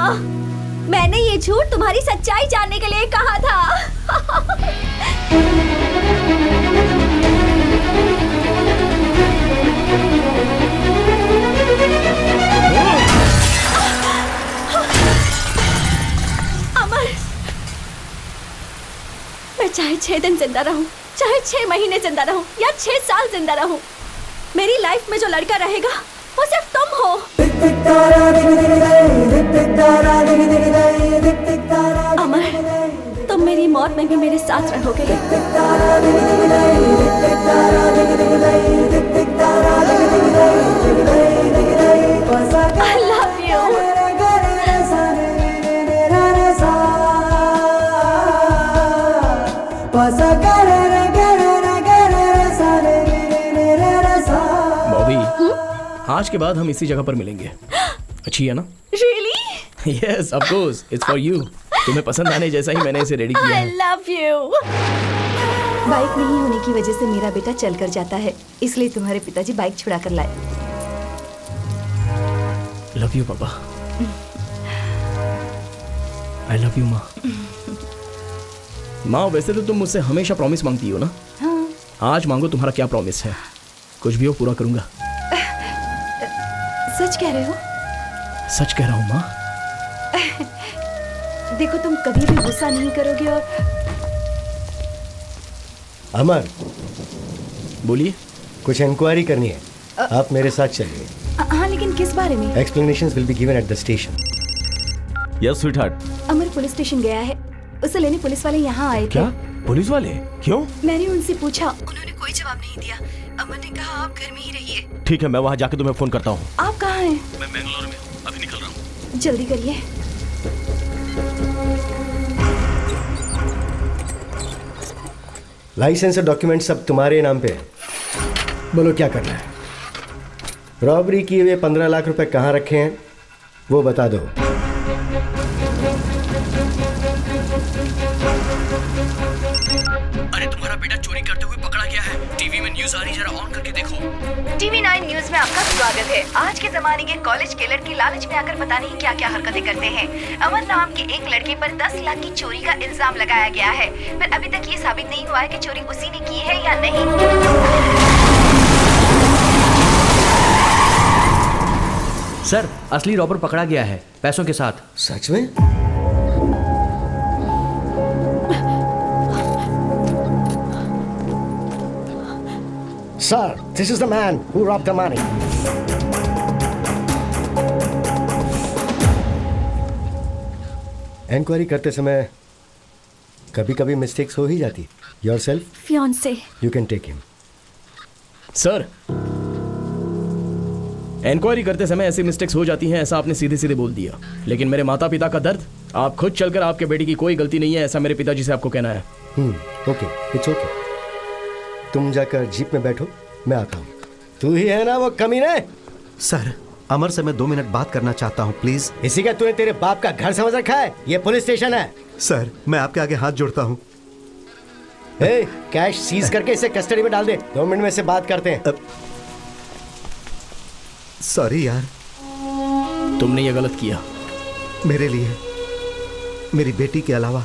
मैंने ये झूठ तुम्हारी सच्चाई जानने के लिए कहा था। अमर, मैं चाहे 6 दिन जिंदा रहूं, चाहे 6 महीने जिंदा रहूं या 6 साल जिंदा रहूं, मेरी लाइफ में जो लड़का रहेगा वो सिर्फ तुम हो। अमर, तुम मेरी मौत में भी मेरे साथ रहोगे। I love you. आज के बाद हम इसी जगह पर मिलेंगे। अच्छी है ना? Really? Yes, of course. It's for you. तुम्हें पसंद आने जैसा ही मैंने इसे रेडी किया है। I love you. बाइक नहीं होने की वजह से मेरा बेटा चल कर जाता है, इसलिए तुम्हारे पिताजी बाइक छुड़ा कर लाए। Love you, पापा। I love you, माँ। माँ, वैसे तो तुम मुझसे हमेशा प्रॉमिस मांगती हो ना? हाँ। आज मांगो, तुम्हारा क्या प्रॉमिस है? कुछ भी हो पूरा करूंगा। सच कह रहे हो? सच कह रहा हूँ माँ। देखो, तुम कभी भी गुस्सा नहीं करोगे। और अमर, बोलिए। कुछ इंक्वायरी करनी है, आप मेरे साथ चलिए। हाँ, लेकिन किस बारे में? Explanations will be given at the station. Yes sweetheart. Amar police station गया है, उसे लेने पुलिस वाले यहाँ आए थे। क्या? पुलिस वाले? क्यों? मैंने उनसे पूछा, उन्होंने कोई जवाब नहीं दिया। अमर ने कहा आप घर में ही रहिए। ठीक है, मैं वहाँ जाके तुम्हें फोन करता हूँ। आप कहाँ हैं? मैं बेंगलोर में हूँ, अभी निकल रहा हूँ। जल्दी करिए। लाइसेंस और डॉक्यूमेंट सब तुम्हारे नाम पे है। बोलो क्या करना है? रॉबरी किए हुए 15 लाख रुपए कहाँ रखे हैं वो बता दो। अरे तुम्हारा बेटा चोरी करते हुए पकड़ा गया है। टीवी में न्यूज़ आ रही, जरा ऑन करके देखो। टीवी 9 न्यूज में आपका स्वागत है। आज के जमाने के कॉलेज के लड़के लालच में आकर पता नहीं क्या क्या हरकतें करते हैं। अमर नाम के एक लड़के पर 10 लाख की चोरी का इल्जाम लगाया गया है, पर अभी तक ये साबित नहीं हुआ है कि चोरी उसी ने की है या नहीं। सर, असली रॉबर पकड़ा गया है, पैसों के साथ। सच में? Sir, this is the man who robbed the money. Inquiry करते समय कभी-कभी मिस्टेक्स हो ही जाती। Yourself? Fiancé. You can take him. Sir, inquiry करते समय ऐसी मिस्टेक्स हो जाती हैं, ऐसा आपने सीधे सीधे बोल दिया। लेकिन मेरे माता पिता का दर्द, आप खुद चलकर आपके बेटी की कोई गलती नहीं है, ऐसा मेरे पिताजी से आपको कहना है। Okay, it's okay. तुम जाकर जीप में बैठो, मैं आता हूँ। तू ही है ना वो कमीने? सर, अमर से मैं 2 मिनट बात करना चाहता हूँ, प्लीज। इसी का तूने तेरे बाप का घर समझ रखा है? ये पुलिस स्टेशन है। सर, मैं आपके आगे हाथ जोड़ता हूँ। कैश सीज करके इसे कस्टडी में डाल दे। 2 मिनट में से बात करते हैं। सॉरी यार, तुमने ये गलत किया। मेरे लिए मेरी बेटी के अलावा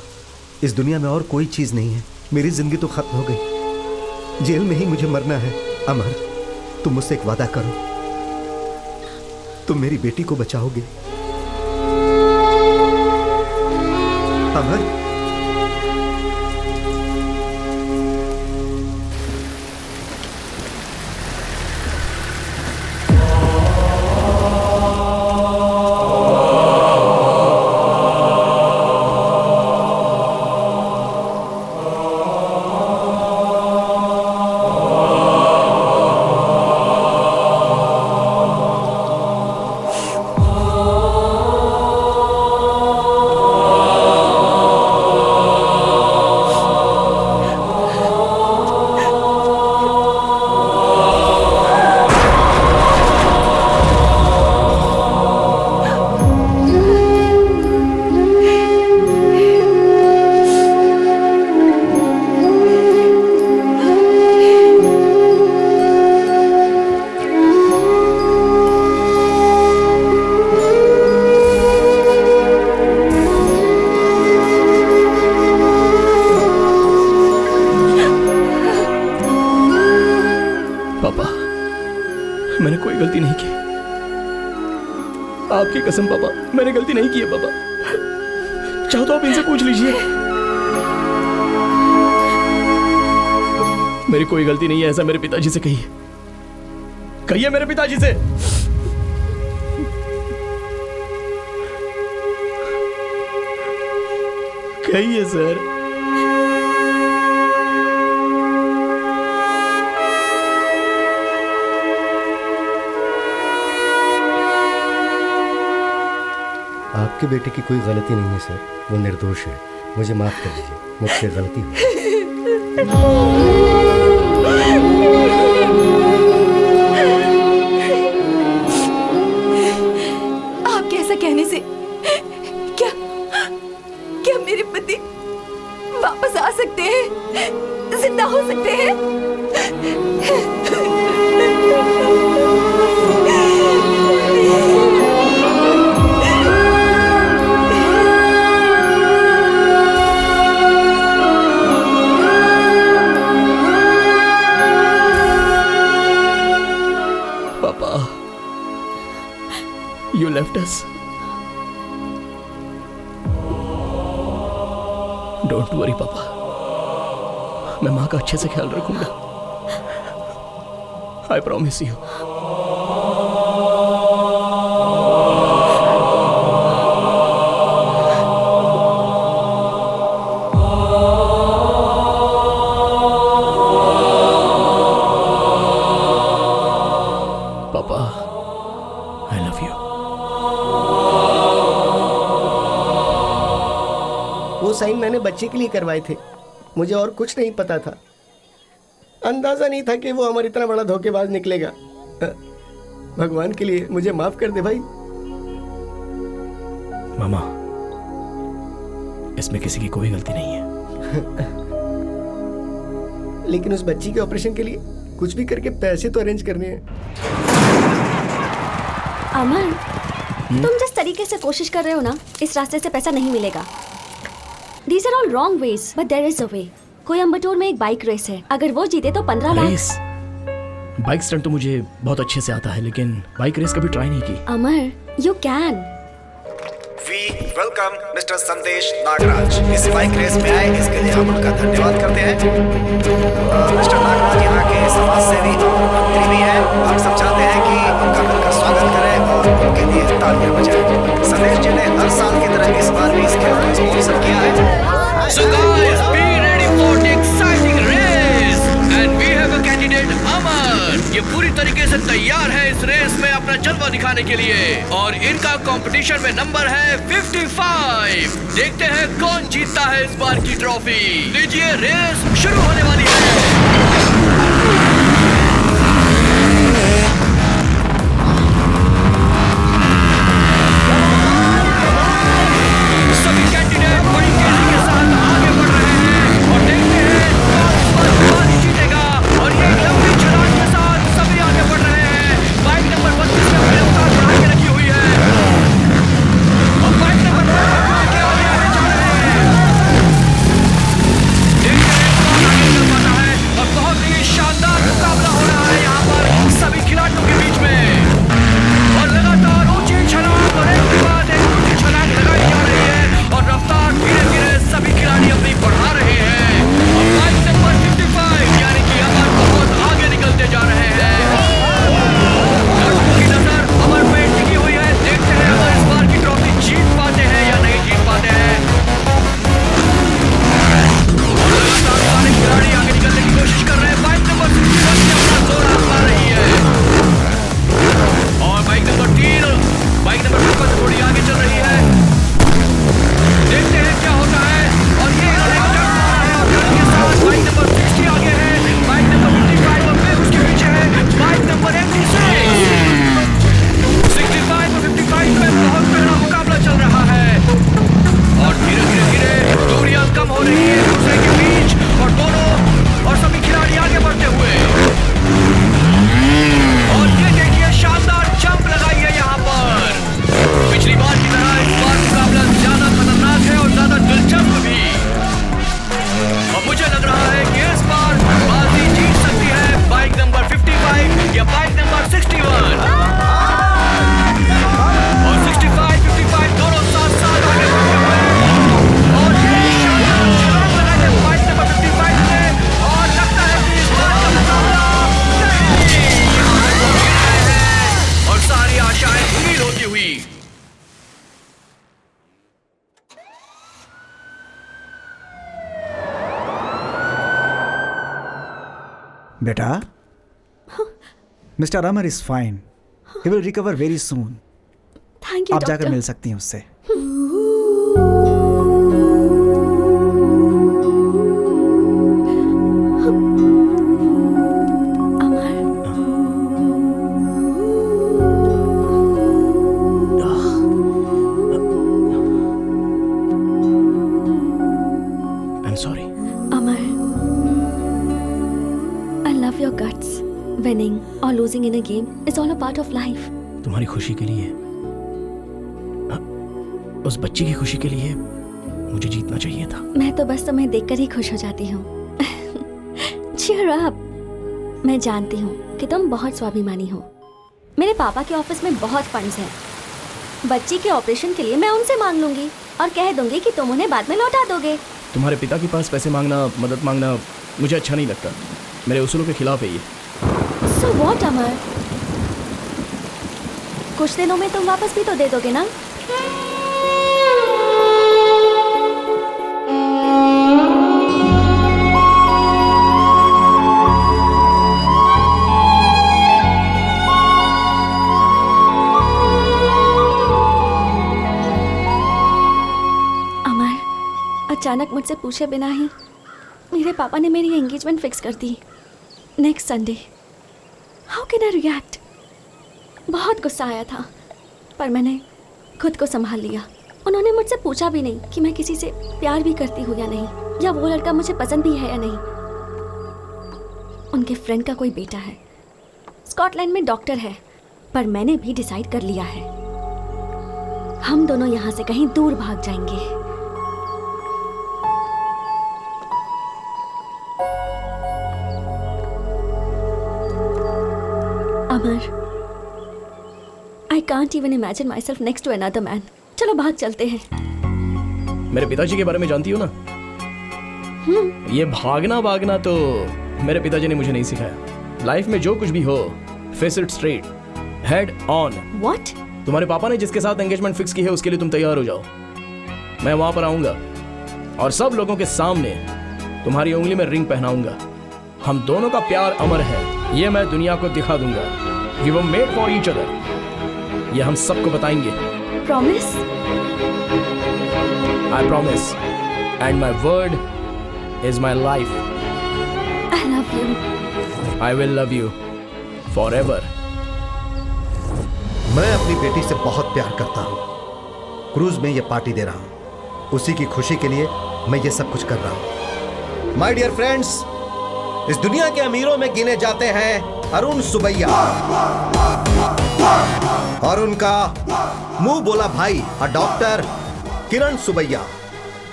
इस दुनिया में और कोई चीज नहीं है। मेरी जिंदगी तो खत्म हो गई, जेल में ही मुझे मरना है। अमर, तुम मुझसे एक वादा करो, तुम मेरी बेटी को बचाओगे। अमर, मैंने कोई गलती नहीं की। आपकी कसम पापा, मैंने गलती नहीं की है पापा। चाहो तो आप इनसे पूछ लीजिए। मेरी कोई गलती नहीं है, ऐसा मेरे पिताजी से कहिए। कहिए मेरे पिताजी से। कहिए सर। आपके बेटे की कोई गलती नहीं है सर, वो निर्दोष है। मुझे माफ कर दीजिए, मुझसे गलती हुई। आपके ऐसा कहने से क्या मेरे पति वापस आ सकते हैं, जिंदा हो सकते हैं? You left us. Don't worry, पापा। मैं माँ का अच्छे से ख्याल रखूंगा। I promise you. पापा, I love you. वो साइन मैंने बच्चे के लिए करवाए थे, मुझे और कुछ नहीं पता था। अंदाजा नहीं था कि वो हमारा इतना बड़ा धोखेबाज निकलेगा। भगवान के लिए मुझे माफ कर दे भाई। मामा, इसमें किसी की कोई गलती नहीं है। लेकिन उस बच्ची के ऑपरेशन के लिए कुछ भी करके पैसे तो अरेंज करने हैं। अमन, तुम जिस तरीके से कोशिश कर रहे हो ना, इस रास्ते से पैसा नहीं मिलेगा। These are all wrong ways, but there is a way. Coimbatore में एक बाइक रेस है, अगर वो जीते तो 15 लाख। रेस? बाइक स्टंट तो मुझे बहुत अच्छे से आता है, लेकिन बाइक रेस कभी ट्राई नहीं की। अमर, you can. We welcome Mr. संदेश नागराज इस बाइक रेस में आए, इसके लिए हम उनका धन्यवाद करते हैं। मिस्टर नागराज यहाँ के समाज सेवी और मंत्री भी हैं। हम सब चाहते हैं कि उनका मिलकर स्वागत करें और उनके लिए तालियां बजाएं। संदेश जी ने हर साल की तरह इस बार भी इस खेल को स्पॉन्सर किया है। So guys, be ready for the exciting race and we have a candidate अमन। ये पूरी तरीके से तैयार है इस रेस में अपना जलवा दिखाने के लिए और इनका कंपटीशन में नंबर है 55। देखते हैं कौन जीतता है इस बार की ट्रॉफी। लीजिए, रेस शुरू होने वाली है। सभी कैंडिडेट बड़ी तेजी के साथ आगे बढ़ रहे हैं और देखते हैं कौन इस बार पारी जीतेगा। और ये लंबी छलांग के साथ सभी आगे बढ़ रहे हैं। बाइक नंबर 32 में अपनी रफ्तार बढ़ा के रखी हुई है और बाइक नंबर 32 के आगे जा रहे हैं। देखते हैं कौन आगे चल पाता है। बेटा, mister Amar is fine, he will recover very soon. Thank you आप जाकर डॉक्टर। मिल सकती हैं उससे। I'm sorry. Amar, I love your guts. Winning or losing in a game is all a part of life. तुम्हारी खुशी के लिए, उस बच्ची की खुशी के लिए मुझे जीतना चाहिए था। मैं तो बस तुम्हें देखकर ही खुश हो जाती हूँ। Cheer up. मैं जानती हूँ कि तुम बहुत स्वाभिमानी हो। मेरे पापा के ऑफिस में बहुत फंड्स हैं। बच्ची के ऑपरेशन के लिए मैं उनसे मांग लूंगी और कह दूंगी कि तुम उन्हें बाद में लौटा दोगे। तुम्हारे पिता के पास पैसे मांगना, मदद मांगना मुझे अच्छा नहीं लगता। मेरे उसूलों के खिलाफ है ये। So what, अमर? कुछ दिनों में तुम वापस भी तो दे दोगे ना? अचानक मुझसे पूछे बिना ही मेरे पापा ने मेरी एंगेजमेंट फिक्स कर दी next Sunday. How can I react? बहुत गुस्सा आया था, पर मैंने खुद को संभाल लिया। उन्होंने मुझसे पूछा भी नहीं कि मैं किसी से प्यार भी करती हूँ या नहीं, या वो लड़का मुझे पसंद भी है या नहीं। उनके फ्रेंड का कोई बेटा है, स्कॉटलैंड में डॉक्टर है, पर मैंने भी डिसाइड कर लिया है, हम दोनों यहाँ से कहीं दूर भाग जाएंगे। अमर, I can't even imagine myself next to another man. चलो भाग चलते हैं। मेरे पिताजी के बारे में जानती हो ना? ये भागना तो मेरे पिताजी ने मुझे नहीं सिखाया। लाइफ में जो कुछ भी हो, face it straight, head on. What? तुम्हारे पापा ने जिसके साथ एंगेजमेंट फिक्स की है उसके लिए तुम तैयार हो जाओ। मैं वहां पर आऊंगा और सब लोगों के सामने तुम्हारी उंगली में रिंग पहनाऊंगा। हम दोनों का प्यार अमर है, ये मैं दुनिया को दिखा दूंगा। We were made for each other. ये हम सबको बताएंगे। Promise? I promise. And my word is my life. I love you. I will love you forever. मैं अपनी बेटी से बहुत प्यार करता हूँ। क्रूज में ये पार्टी दे रहा हूँ, उसी की खुशी के लिए मैं ये सब कुछ कर रहा हूँ। माय डियर फ्रेंड्स, इस दुनिया के अमीरों में गिने जाते हैं अरुण सुबैया और उनका मुंह बोला भाई doctor Kiran Subbaiah,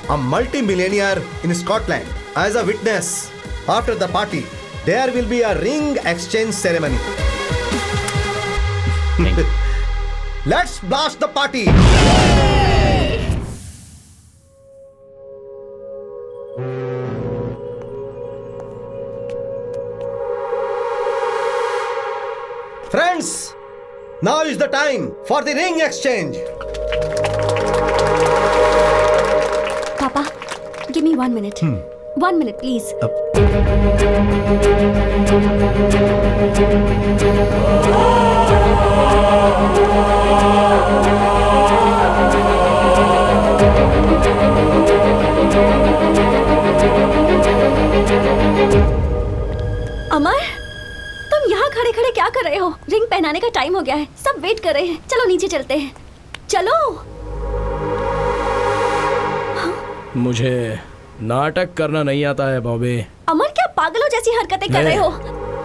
a multi-millionaire in Scotland. As a witness, after the party, there will be a ring exchange ceremony. Let's blast the party. Friends, now is the time for the ring exchange. Papa, give me 1 minute. 1 minute, please. अमर, तुम यहाँ खड़े खड़े क्या कर रहे हो? Ring पहनाने का टाइम हो गया है, सब वेट कर रहे हैं। चलो नीचे चलते हैं, चलो। मुझे नाटक करना नहीं आता है बॉबी। अमर, क्या पागलों जैसी हरकतें कर रहे हो?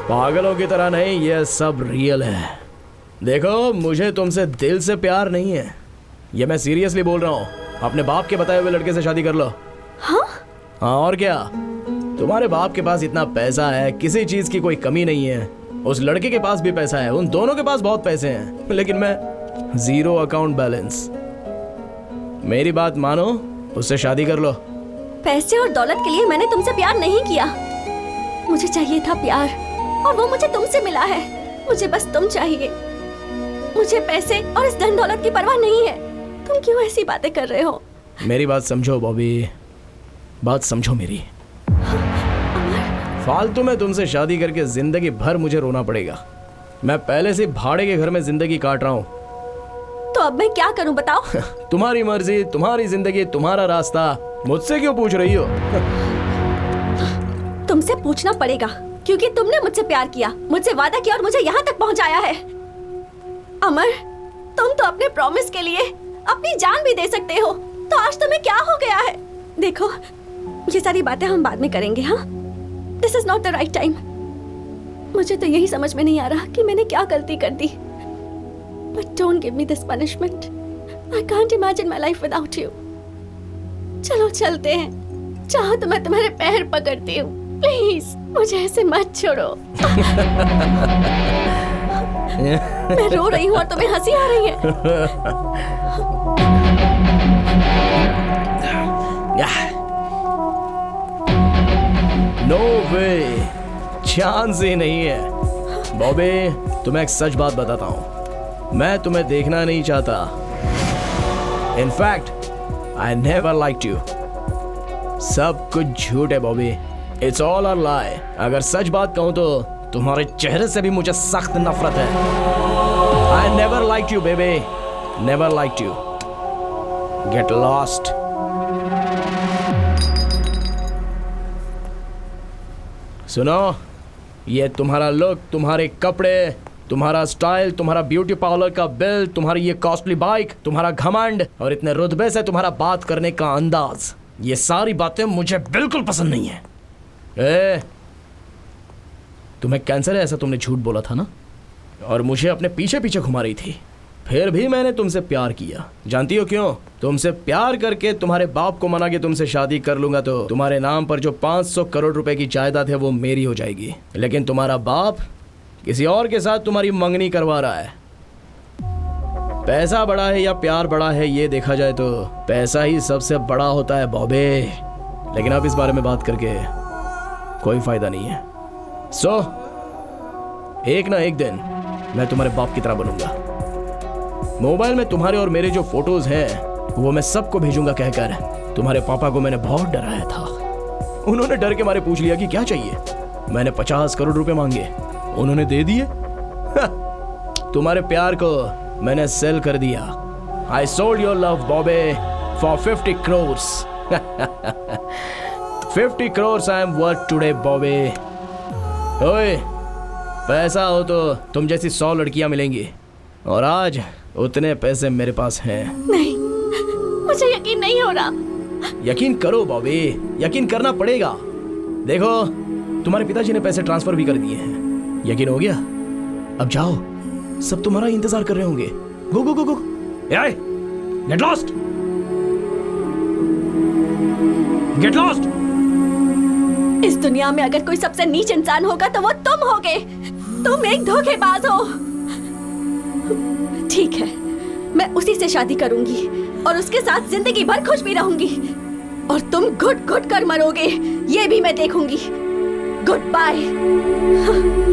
पागलों की तरह नहीं, ये सब रियल है। देखो, मुझे तुमसे दिल से प्यार नहीं है, ये मैं सीरियसली बोल रहा हूँ। अपने बाप के बताए हुए लड़के से शादी कर लो। हाँ? हाँ, और क्या। तुम्हारे बाप के पास इतना पैसा है, किसी चीज की कोई कमी नहीं है। उस लड़के के पास भी पैसा है, उन दोनों के पास बहुत पैसे हैं, लेकिन मैं जीरो अकाउंट बैलेंस। मेरी बात मानो, उससे शादी कर लो। पैसे और दौलत के लिए मैंने तुमसे प्यार नहीं किया, मुझे चाहिए था प्यार, और वो मुझे तुमसे मिला है। मुझे बस तुम चाहिए, मुझे पैसे और इस धन दौलत की परवाह नहीं है। तुम क्यों ऐसी बातें कर रहे हो? मेरी बात समझो बॉबी, बात समझो मेरी। फालतू में तुमसे शादी करके जिंदगी भर मुझे रोना पड़ेगा। मैं पहले से भाड़े के घर में जिंदगी काट रहा हूँ। तो अब मैं क्या करूं बताओ? तुम्हारी मर्जी, तुम्हारी जिंदगी, तुम्हारा रास्ता, मुझसे क्यों पूछ रही हो? तुमसे पूछना पड़ेगा क्योंकि तुमने मुझसे प्यार किया, मुझसे वादा किया और मुझे यहाँ तक पहुँचाया है। अमर, तुम तो अपने प्रॉमिस के लिए अपनी जान भी दे सकते हो, तो आज तुम्हें क्या हो गया है? देखो, ये सारी बातें हम बाद में करेंगे। हाँ, this is not the right time. मुझे तो यही समझ में नहीं आ रहा कि मैंने क्या गलती कर दी। But don't give me this punishment. I can't imagine my life without you. चलो चलते हैं, चाहो तो मैं तुम्हारे पैर पकड़ती हूँ। प्लीज मुझे ऐसे मत छोड़ो। मैं रो रही हूँ और तुम्हें हंसी आ रही है। नो वे, चांस ही नहीं है। बॉबी, तुम्हें एक सच बात बताता हूँ, मैं तुम्हें देखना नहीं चाहता। In fact I never liked you. सब कुछ झूठ है बॉबी, इट्स ऑल अ लाई। अगर सच बात कहूँ तो तुम्हारे चेहरे से भी मुझे सख्त नफरत है। I never liked you baby, never liked you. Get lost. सुनो, ये तुम्हारा लुक, तुम्हारे कपड़े, तुम्हारा स्टाइल, तुम्हारा ब्यूटी पार्लर का बिल, तुम्हारी ये कॉस्टली बाइक, तुम्हारा घमंड और इतने रुतबे से तुम्हारा बात करने का अंदाज, ये सारी बातें मुझे बिल्कुल पसंद नहीं है। तुम्हें कैंसर है ऐसा तुमने झूठ बोला था ना, और मुझे अपने पीछे पीछे घुमा रही थी। फिर भी मैंने तुमसे प्यार किया। जानती हो क्यों? तुमसे प्यार करके तुम्हारे बाप को मना के तुमसे शादी कर लूंगा तो तुम्हारे नाम पर जो 500 करोड़ रुपए की जायदाद है वो मेरी हो जाएगी। लेकिन तुम्हारा बाप किसी और के साथ तुम्हारी मंगनी करवा रहा है। पैसा बड़ा है या प्यार बड़ा है, ये देखा जाए तो पैसा ही सबसे बड़ा होता है बॉबे। लेकिन अब इस बारे में बात करके कोई फायदा नहीं है। सो एक ना एक दिन मैं तुम्हारे बाप की तरह बनूंगा। मोबाइल में तुम्हारे और मेरे जो फोटोज हैं वो मैं सबको भेजूंगा कहकर तुम्हारे पापा को मैंने बहुत डराया था। उन्होंने डर के मारे पूछ लिया कि क्या चाहिए। मैंने 50 करोड़ रुपए मांगे, उन्होंने दे दिए। तुम्हारे प्यार को मैंने सेल कर दिया। I sold your love Bobby for 50 crores। 50 crores I am worth today Bobby. ओए, पैसा हो तो तुम जैसी 100 लड़कियां मिलेंगी, और आज उतने पैसे मेरे पास हैं। नहीं, मुझे यकीन नहीं हो रहा। यकीन करो बॉबी, यकीन करना पड़ेगा। देखो, तुम्हारे पिताजी ने पैसे ट्रांसफर भी कर दिए हैं। यकीन हो गया? अब जाओ, सब तुम्हारा इंतजार कर रहे होंगे। Go go go go, get lost, get lost. इस दुनिया में अगर कोई सबसे नीच इंसान होगा तो वो तुम होगे। तुम एक धोखेबाज हो। ठीक है, मैं उसी से शादी करूंगी और उसके साथ जिंदगी भर खुश भी रहूंगी, और तुम घुट घुट कर मरोगे ये भी मैं देखूंगी। Good bye.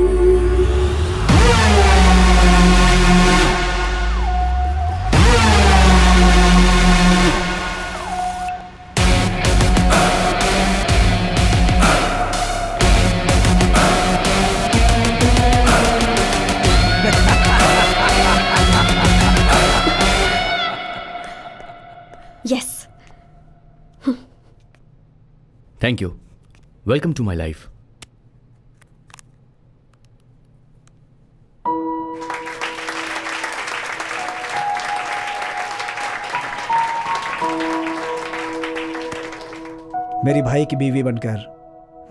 Yes. Thank you. Welcome to my life. मेरी भाई की बीवी बनकर,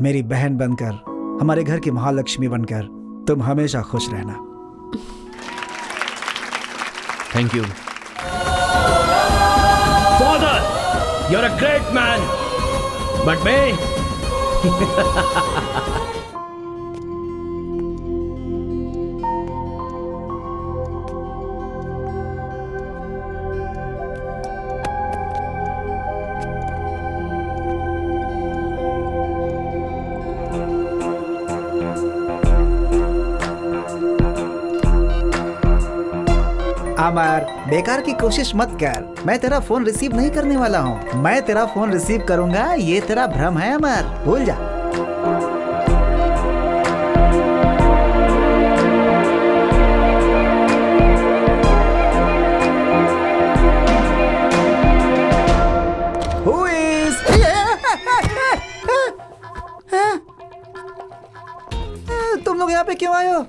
मेरी बहन बनकर, हमारे घर की महालक्ष्मी बनकर तुम हमेशा खुश रहना। Thank you. Father, you're a great man, but me? अमर, बेकार की कोशिश मत कर। मैं तेरा फोन रिसीव नहीं करने वाला हूँ। मैं तेरा फोन रिसीव करूंगा, ये तेरा भ्रम है अमर, भूल जा।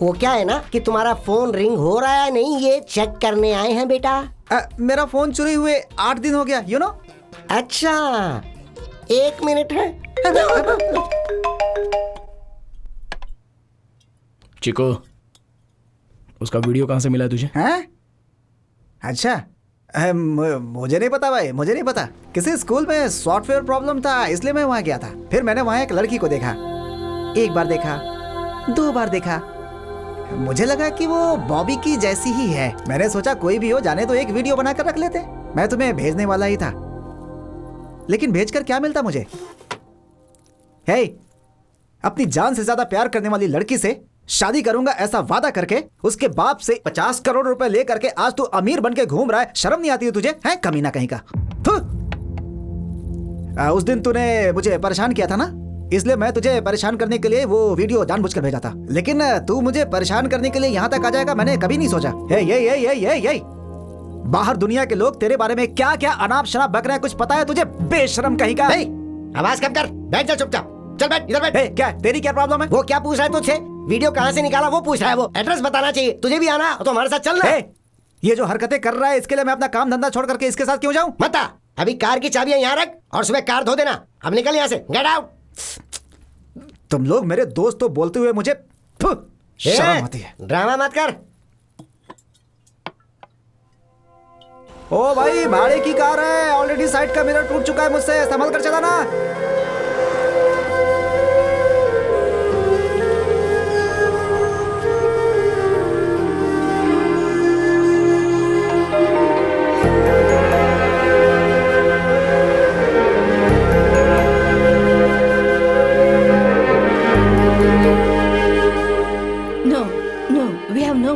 वो क्या है ना कि तुम्हारा फोन रिंग हो रहा है नहीं, ये चेक करने आए हैं बेटा। मेरा फोन चोरी हुए 8 दिन हो गया, यू नो। अच्छा, 1 मिनट है। चिको, उसका वीडियो कहाँ से मिला तुझे? हैं? अच्छा, मुझे नहीं पता भाई, मुझे नहीं पता। किसी स्कूल में सॉफ्टवेयर प्रॉब्लम था, इसलिए मैं वहाँ गया था। फिर मैंने वहाँ एक लड़की को देखा, 1 बार देखा, 2 बार देखा, मुझे लगा कि वो बॉबी की जैसी ही है। मैंने सोचा कोई भी हो, जाने तो एक वीडियो बनाकर रख लेते। मैं तुम्हें भेजने वाला ही था, लेकिन भेजकर क्या मिलता मुझे? हे, अपनी जान से ज्यादा प्यार करने वाली लड़की से शादी करूंगा ऐसा वादा करके उसके बाप से 50 करोड़ रुपए ले करके आज तू अमीर बन के घूम रहा है। शर्म नहीं आती है तुझे? है कमीना कहीं का। उस दिन तूने मुझे परेशान किया था ना, इसलिए मैं तुझे परेशान करने के लिए वो वीडियो जानबूझकर भेजा था। लेकिन तू मुझे परेशान करने के लिए यहाँ तक आ जाएगा, मैंने कभी नहीं सोचा। ये बाहर दुनिया के लोग तेरे बारे में क्या क्या अनाप शनाप बक रहे हैं, कुछ पता है तुझे? बेशरम कहीं का। आवाज कम कर, बैठ जा चुपचाप। चल बैठ, इधर बैठ। क्या तेरी क्या प्रॉब्लम है? वो क्या पूछ रहा है तुझसे? वीडियो कहाँ से निकाला वो पूछ रहा है। वो एड्रेस बताना चाहिए। तुझे भी आना तो हमारे साथ चलना। ये जो हरकतें कर रहा है इसके लिए मैं अपना काम धंधा छोड़ करके इसके साथ क्यों जाऊं? मत आ। अभी कार की चाबियां यहाँ रख और सुबह कार धो देना। अब निकल यहाँ से, गेट आउट। तुम लोग मेरे दोस्त तो बोलते हुए मुझे शर्म आती है। ड्रामा मत कर। ओ भाई, भाड़े की कार है, ऑलरेडी साइड का मिरर टूट चुका है मुझसे, संभल कर चलाना।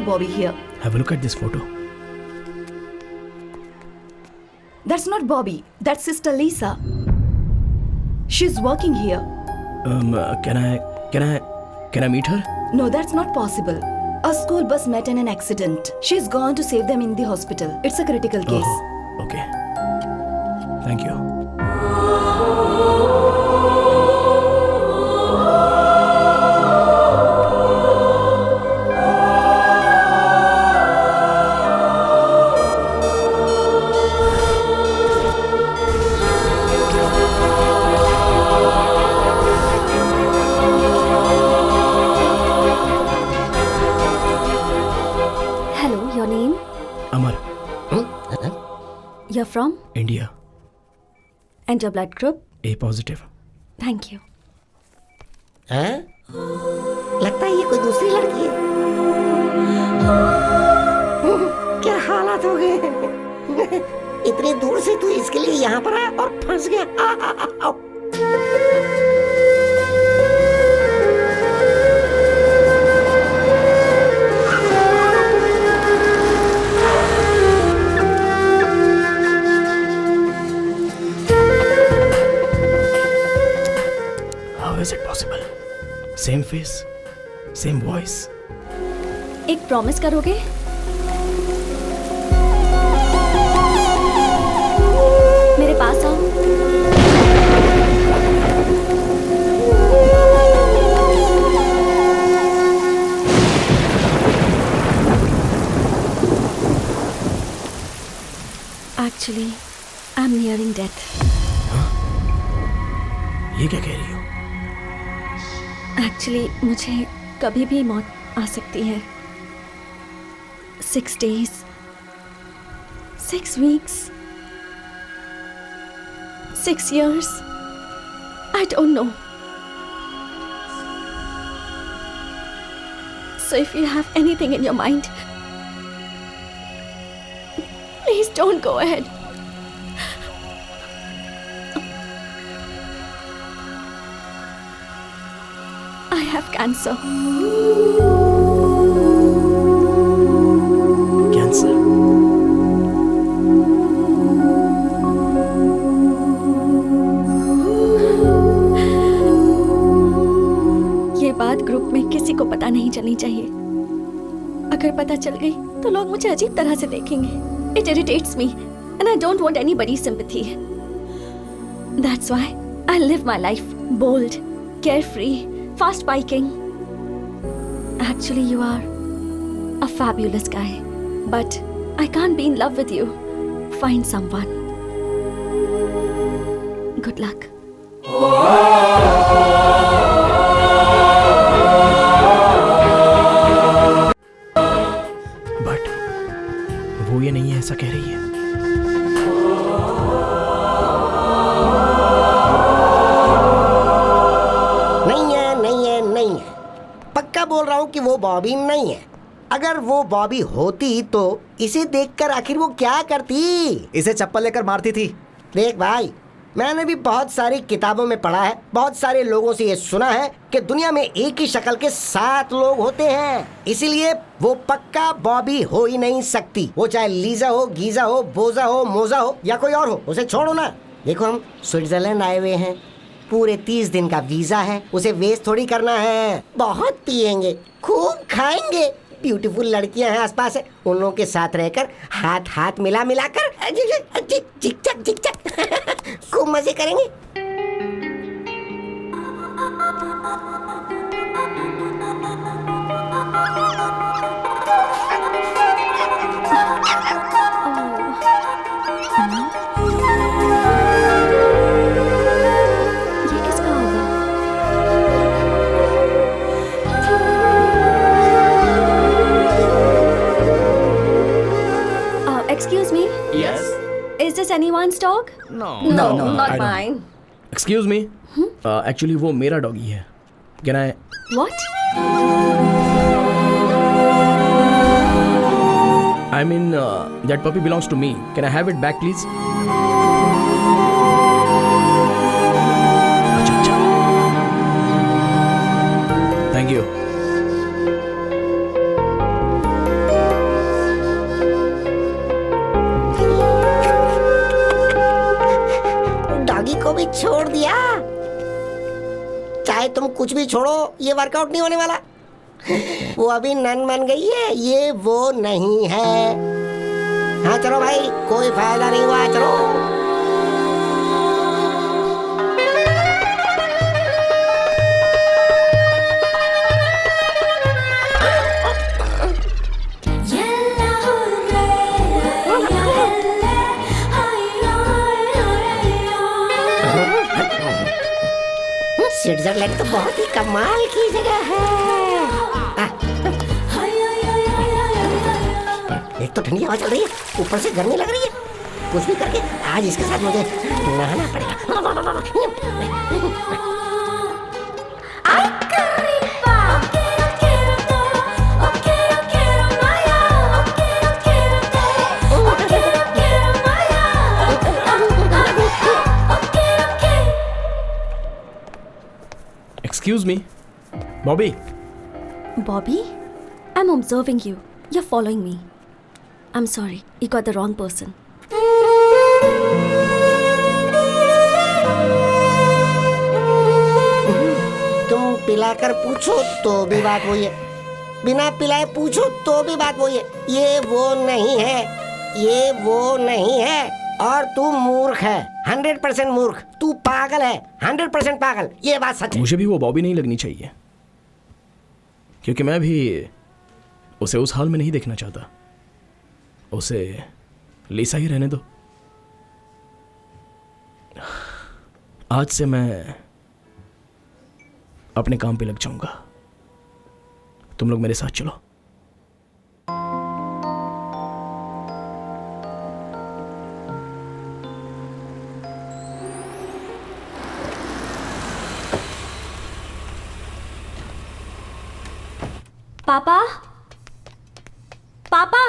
Bobby here. Have a look at this photo. That's not Bobby. That's Sister Lisa. She's working here. Can I meet her? No, that's not possible. A school bus met in an accident. She's gone to save them in the hospital. It's a critical case. Oh, okay. Thank you. You're from? India. And your blood group? A positive. Thank you. हैं? लगता है ये कोई दूसरी लड़की है। क्या हालात हो गए? इतनी दूर से तू इसके लिए यहाँ पर आया और फंस गया। Is it possible? Same face, same voice. एक प्रॉमिस करोगे? मेरे पास आओ। Actually, I'm nearing death. ये क्या कह रही हो? एक्चुअली मुझे कभी भी मौत आ सकती है। 6 days, 6 weeks, 6 years, I don't know. So if you have anything in your mind, please don't go ahead. I have cancer. Cancer? ये बात ग्रुप में किसी को पता नहीं चलनी चाहिए। अगर पता चल गई तो लोग मुझे अजीब तरह से देखेंगे। It irritates me and I don't want anybody's sympathy. That's why I live my life bold, carefree, fast biking Actually, you are a fabulous guy, but I can't be in love with you. Find someone. Good luck. But वो ये नहीं है ऐसा कह रही है। नहीं है। पक्का बोल रहा हूँ कि वो बॉबी नहीं है। अगर वो बॉबी होती तो इसे देखकर आखिर वो क्या करती? इसे चप्पल लेकर मारती थी। देख भाई, मैंने भी बहुत सारी किताबों में पढ़ा है, बहुत सारे लोगों से ये सुना है कि दुनिया में एक ही शक्ल के 7 लोग होते हैं। इसीलिए वो पक्का बॉबी हो ही नहीं सकती। वो चाहे लीजा हो, गीजा हो, बोजा हो, मोजा हो या कोई और हो, उसे छोड़ो ना। देखो, हम स्विट्जरलैंड आए हुए हैं, पूरे 30 दिन का वीजा है, उसे वेस्ट थोड़ी करना है। बहुत पिएंगे, खूब खाएंगे, ब्यूटीफुल लड़कियां हैं आसपास है, उन लोगों के साथ रहकर हाथ हाथ मिला मिलाकर जिक चक खूब मजे करेंगे। Excuse me? Yes. Is this anyone's dog? No, not mine. Excuse me? Actually वो मेरा डॉगी है। Can I? What? I mean that puppy belongs to me. Can I have it back, please? अच्छा। Thank you. को भी छोड़ दिया। चाहे तुम कुछ भी छोड़ो, ये वर्कआउट नहीं होने वाला। वो अभी नन बन गई है, ये वो नहीं है। हाँ चलो भाई, कोई फायदा नहीं हुआ, चलो। स्विट्जरलैंड तो बहुत ही कमाल की जगह है। एक तो ठंडी हवा चल रही है, ऊपर से गर्मी लग रही है। कुछ भी करके आज इसके साथ मुझे नहाना पड़ेगा। Excuse me, Bobby. Bobby? I'm observing you. You're following me. I'm sorry, you got the wrong person. तुम पिलाकर पूछो तो भी बात वही है, बिना पिलाए पूछो तो भी बात वही है। ये वो नहीं है, ये वो नहीं है, और तू मूर्ख है, 100% मूर्ख। तू पागल है, 100% पागल। ये बात सच है। मुझे भी वो बॉबी नहीं लगनी चाहिए, क्योंकि मैं भी उसे उस हाल में नहीं देखना चाहता। उसे लीसा ही रहने दो। आज से मैं अपने काम पे लग जाऊंगा। तुम लोग मेरे साथ चलो। पापा, पापा।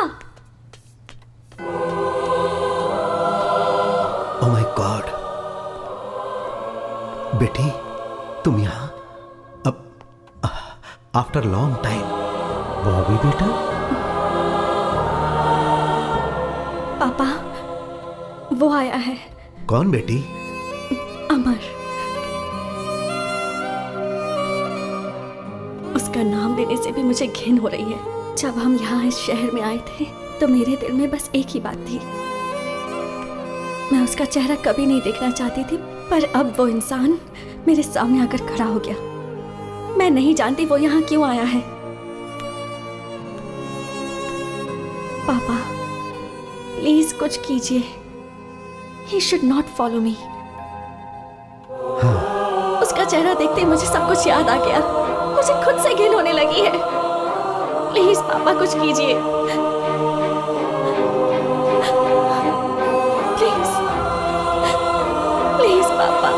ओह माय गॉड, बेटी तुम यहाँ? अब आफ्टर लॉन्ग टाइम। बॉबी बेटा? पापा, वो आया है। कौन बेटी? अमर। उसका नाम लेने से भी मुझे घिन हो रही है। जब हम यहाँ इस शहर में आए थे तो मेरे दिल में बस एक ही बात थी, मैं उसका चेहरा कभी नहीं देखना चाहती थी, पर अब वो इंसान मेरे सामने आकर खड़ा हो गया। मैं नहीं जानती वो यहाँ क्यों आया है, पापा प्लीज कुछ कीजिए। He should not follow me. उसका चेहरा देखते ही मुझे सब कुछ याद आ गया। मुझे खुद से घिन होने लगी है। प्लीज पापा कुछ कीजिए। प्लीज प्लीज पापा,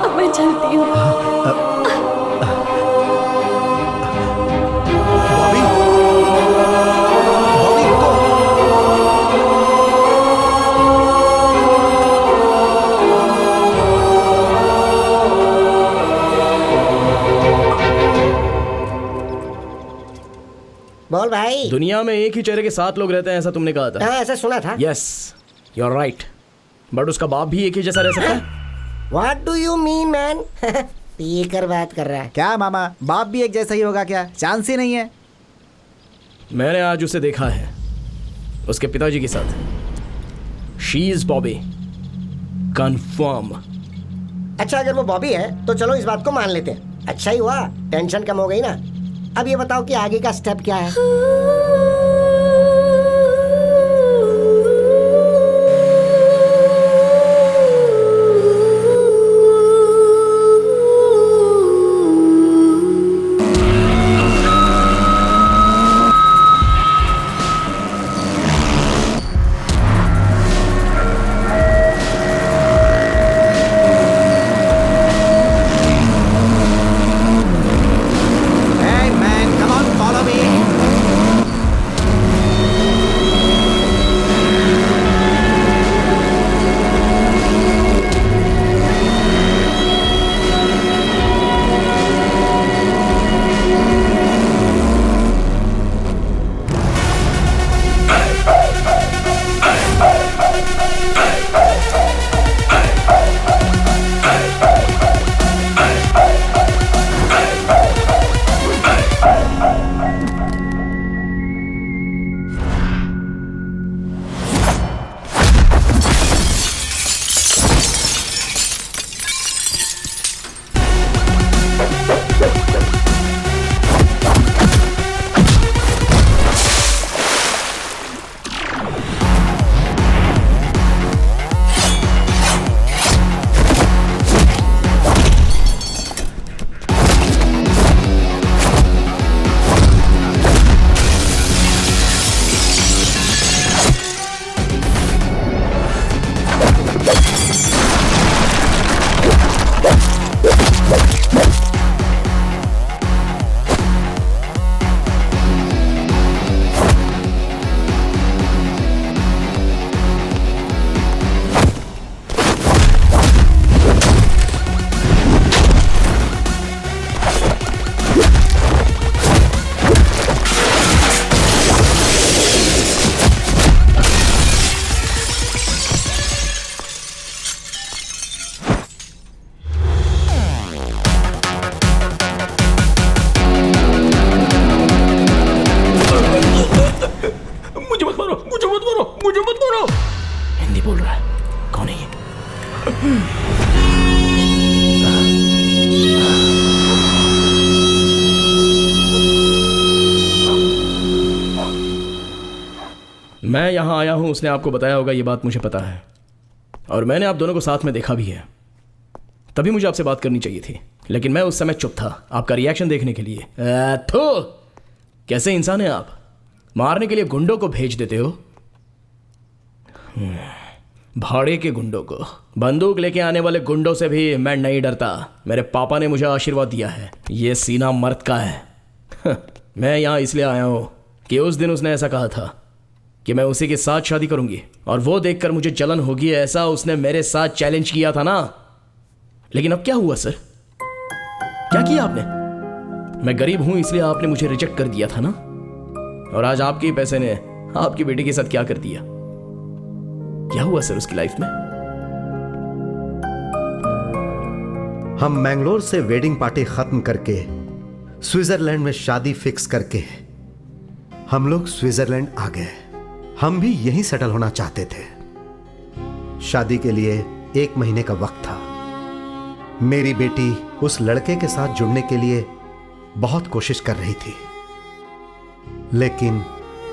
अब मैं चलती हूँ। बोल भाई। दुनिया में एक ही चेहरे के 7 लोग रहते हैं, ऐसा तुमने कहा था। हाँ, ऐसा सुना था। Yes, you are right. But उसका बाप भी एक ही जैसा रह सकता है। What do you mean, man? P कर बात कर रहा है क्या मामा? बाप भी एक जैसा ही होगा क्या? चांस ही नहीं है। मैंने आज उसे देखा है उसके पिताजी के साथ। She is Bobby, confirm. अच्छा, अगर वो बॉबी है तो चलो इस बात को मान लेते हैं। अच्छा ही हुआ, टेंशन कम हो गई ना। अब ये बताओ कि आगे का स्टेप क्या है? मैं यहाँ आया हूँ, उसने आपको बताया होगा, ये बात मुझे पता है। और मैंने आप दोनों को साथ में देखा भी है। तभी मुझे आपसे बात करनी चाहिए थी, लेकिन मैं उस समय चुप था आपका रिएक्शन देखने के लिए। तो कैसे इंसान हैं आप? मारने के लिए गुंडों को भेज देते हो। भाड़े के गुंडों को। बंदूक लेके आने वाले गुंडों से भी मैं नहीं डरता। मेरे पापा ने मुझे आशीर्वाद दिया है, ये सीना मर्द का है। मैं यहाँ इसलिए आया हूँ कि उस दिन उसने ऐसा कहा था कि मैं उसी के साथ शादी करूंगी, और वो देखकर मुझे जलन होगी, ऐसा उसने मेरे साथ चैलेंज किया था ना। लेकिन अब क्या हुआ सर? क्या किया आपने? मैं गरीब हूं इसलिए आपने मुझे रिजेक्ट कर दिया था ना, और आज आपके पैसे ने आपकी बेटी के साथ क्या कर दिया? क्या हुआ सर उसकी लाइफ में? हम मैंगलोर से वेडिंग पार्टी खत्म करके स्विट्जरलैंड में शादी फिक्स करके हम लोग स्विट्जरलैंड आ गए। हम भी यहीं सेटल होना चाहते थे। शादी के लिए 1 महीने का वक्त था। मेरी बेटी उस लड़के के साथ जुड़ने के लिए बहुत कोशिश कर रही थी, लेकिन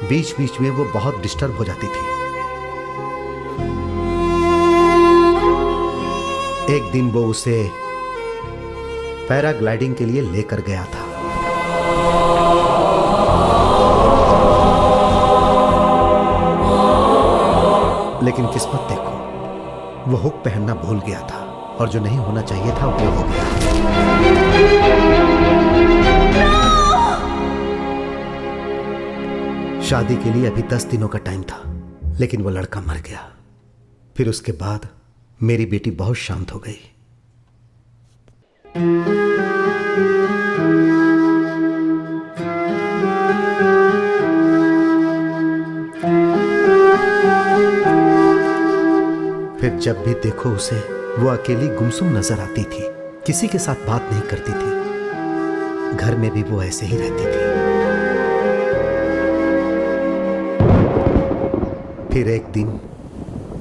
बीच बीच में वो बहुत डिस्टर्ब हो जाती थी। एक दिन वो उसे पैराग्लाइडिंग के लिए लेकर गया था। लेकिन किस्मत देखो, वो हुक पहनना भूल गया था और जो नहीं होना चाहिए था वो हो गया। शादी के लिए अभी 10 दिनों का टाइम था, लेकिन वो लड़का मर गया। फिर उसके बाद मेरी बेटी बहुत शांत हो गई। फिर जब भी देखो उसे, वो अकेली गुमसुम नजर आती थी, किसी के साथ बात नहीं करती थी। घर में भी वो ऐसे ही रहती थी। फिर एक दिन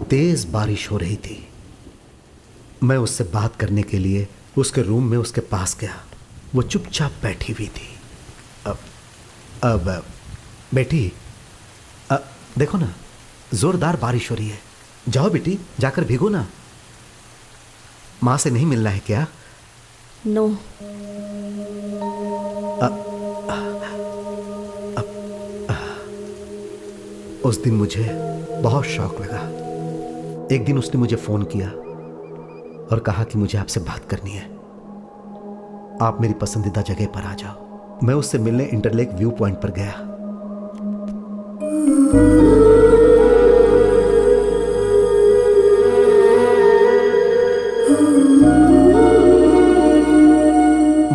तेज बारिश हो रही थी। मैं उससे बात करने के लिए उसके रूम में उसके पास गया। वो चुपचाप बैठी हुई थी। अब बेटी, देखो ना, जोरदार बारिश हो रही है। जाओ बेटी, जाकर भीगो ना। माँ से नहीं मिलना है क्या? नो। उस दिन मुझे बहुत शौक लगा। एक दिन उसने मुझे फोन किया और कहा कि मुझे आपसे बात करनी है, आप मेरी पसंदीदा जगह पर आ जाओ। मैं उससे मिलने इंटरलेक व्यू पॉइंट पर गया।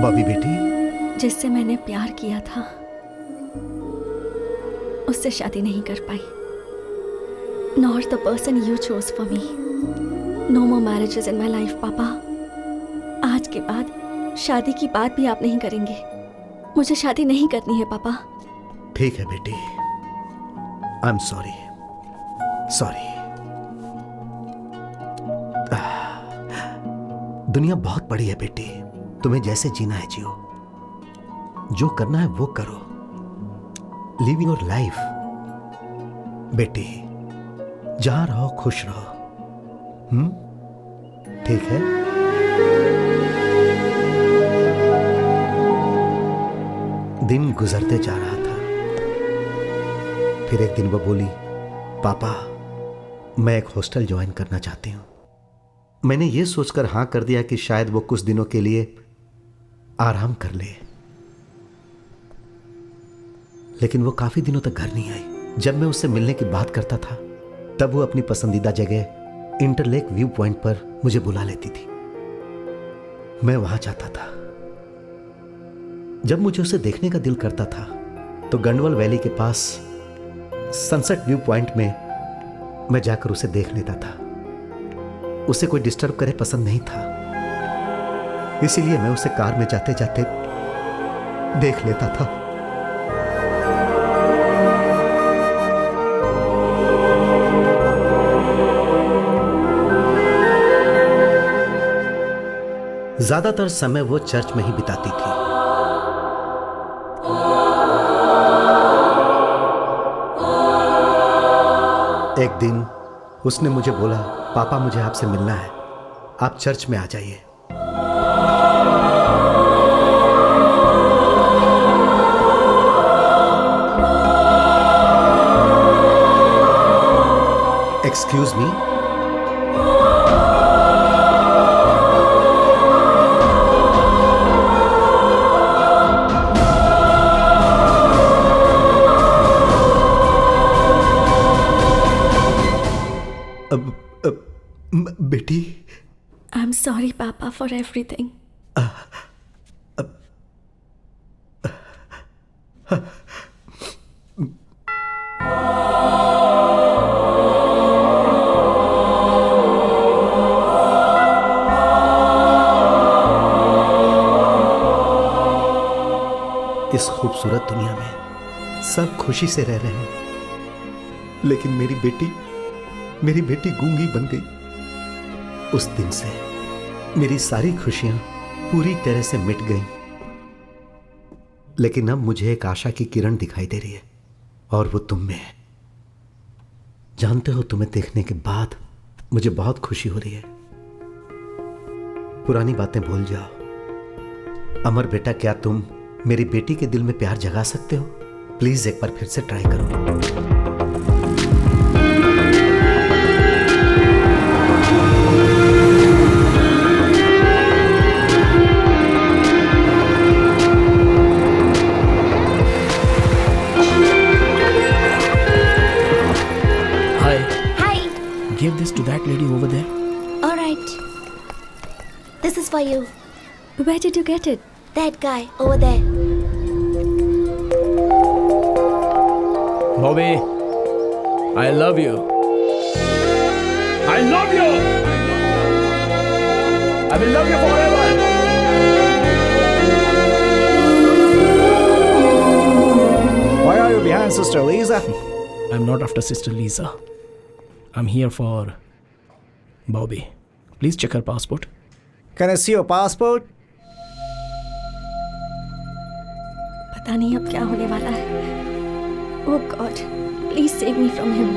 बॉबी बेटी, जिससे मैंने प्यार किया था उससे शादी नहीं कर पाई। Not the person you chose for me. No more marriages in my life, पापा। आज के बाद शादी की बात भी आप नहीं करेंगे। मुझे शादी नहीं करनी है पापा। ठीक है बेटी, आई एम सॉरी। दुनिया बहुत बड़ी है बेटी, तुम्हें जैसे जीना है जियो, जो करना है वो करो। लिव योर लाइफ बेटी, जहां रहो खुश रहो। ठीक है? दिन गुजरते जा रहा था। फिर एक दिन वो बोली, पापा मैं एक हॉस्टल ज्वाइन करना चाहती हूं। मैंने ये सोचकर हां कर दिया कि शायद वो कुछ दिनों के लिए आराम कर ले, लेकिन वो काफी दिनों तक घर नहीं आई। जब मैं उससे मिलने की बात करता था तब वो अपनी पसंदीदा जगह इंटरलेक व्यू पॉइंट पर मुझे बुला लेती थी। मैं वहां जाता था। जब मुझे उसे देखने का दिल करता था तो गंडवल वैली के पास सनसेट व्यू पॉइंट में मैं जाकर उसे देख लेता था। उसे कोई डिस्टर्ब करे पसंद नहीं था, इसीलिए मैं उसे कार में जाते जाते देख लेता था। ज्यादातर समय वो चर्च में ही बिताती थी। एक दिन उसने मुझे बोला, पापा मुझे आपसे मिलना है, आप चर्च में आ जाइए। Excuse me? बेटी, आई एम सॉरी पापा फॉर एवरीथिंग। इस खूबसूरत दुनिया में सब खुशी से रह रहे हैं, लेकिन मेरी बेटी गूंगी बन गई। उस दिन से मेरी सारी खुशियां पूरी तरह से मिट गईं। लेकिन अब मुझे एक आशा की किरण दिखाई दे रही है। और वो तुम में। जानते हो, तुम्हें देखने के बाद मुझे बहुत खुशी हो रही है। पुरानी बातें भूल जाओ। अमर बेटा, क्या तुम मेरी बेटी के दिल में प्यार जगा सकते हो? प्लीज एक बार फिर से ट्राई करो। Give this to that lady over there. All right. This is for you. Where did you get it? That guy over there. Bobby, I love you. I love you. I will love you forever. Why are you behind Sister Lisa? I'm not after Sister Lisa. I'm here for Bobby. Please check her passport. Can I see your passport? पता नहीं अब क्या होने वाला है। Oh God, please save me from him.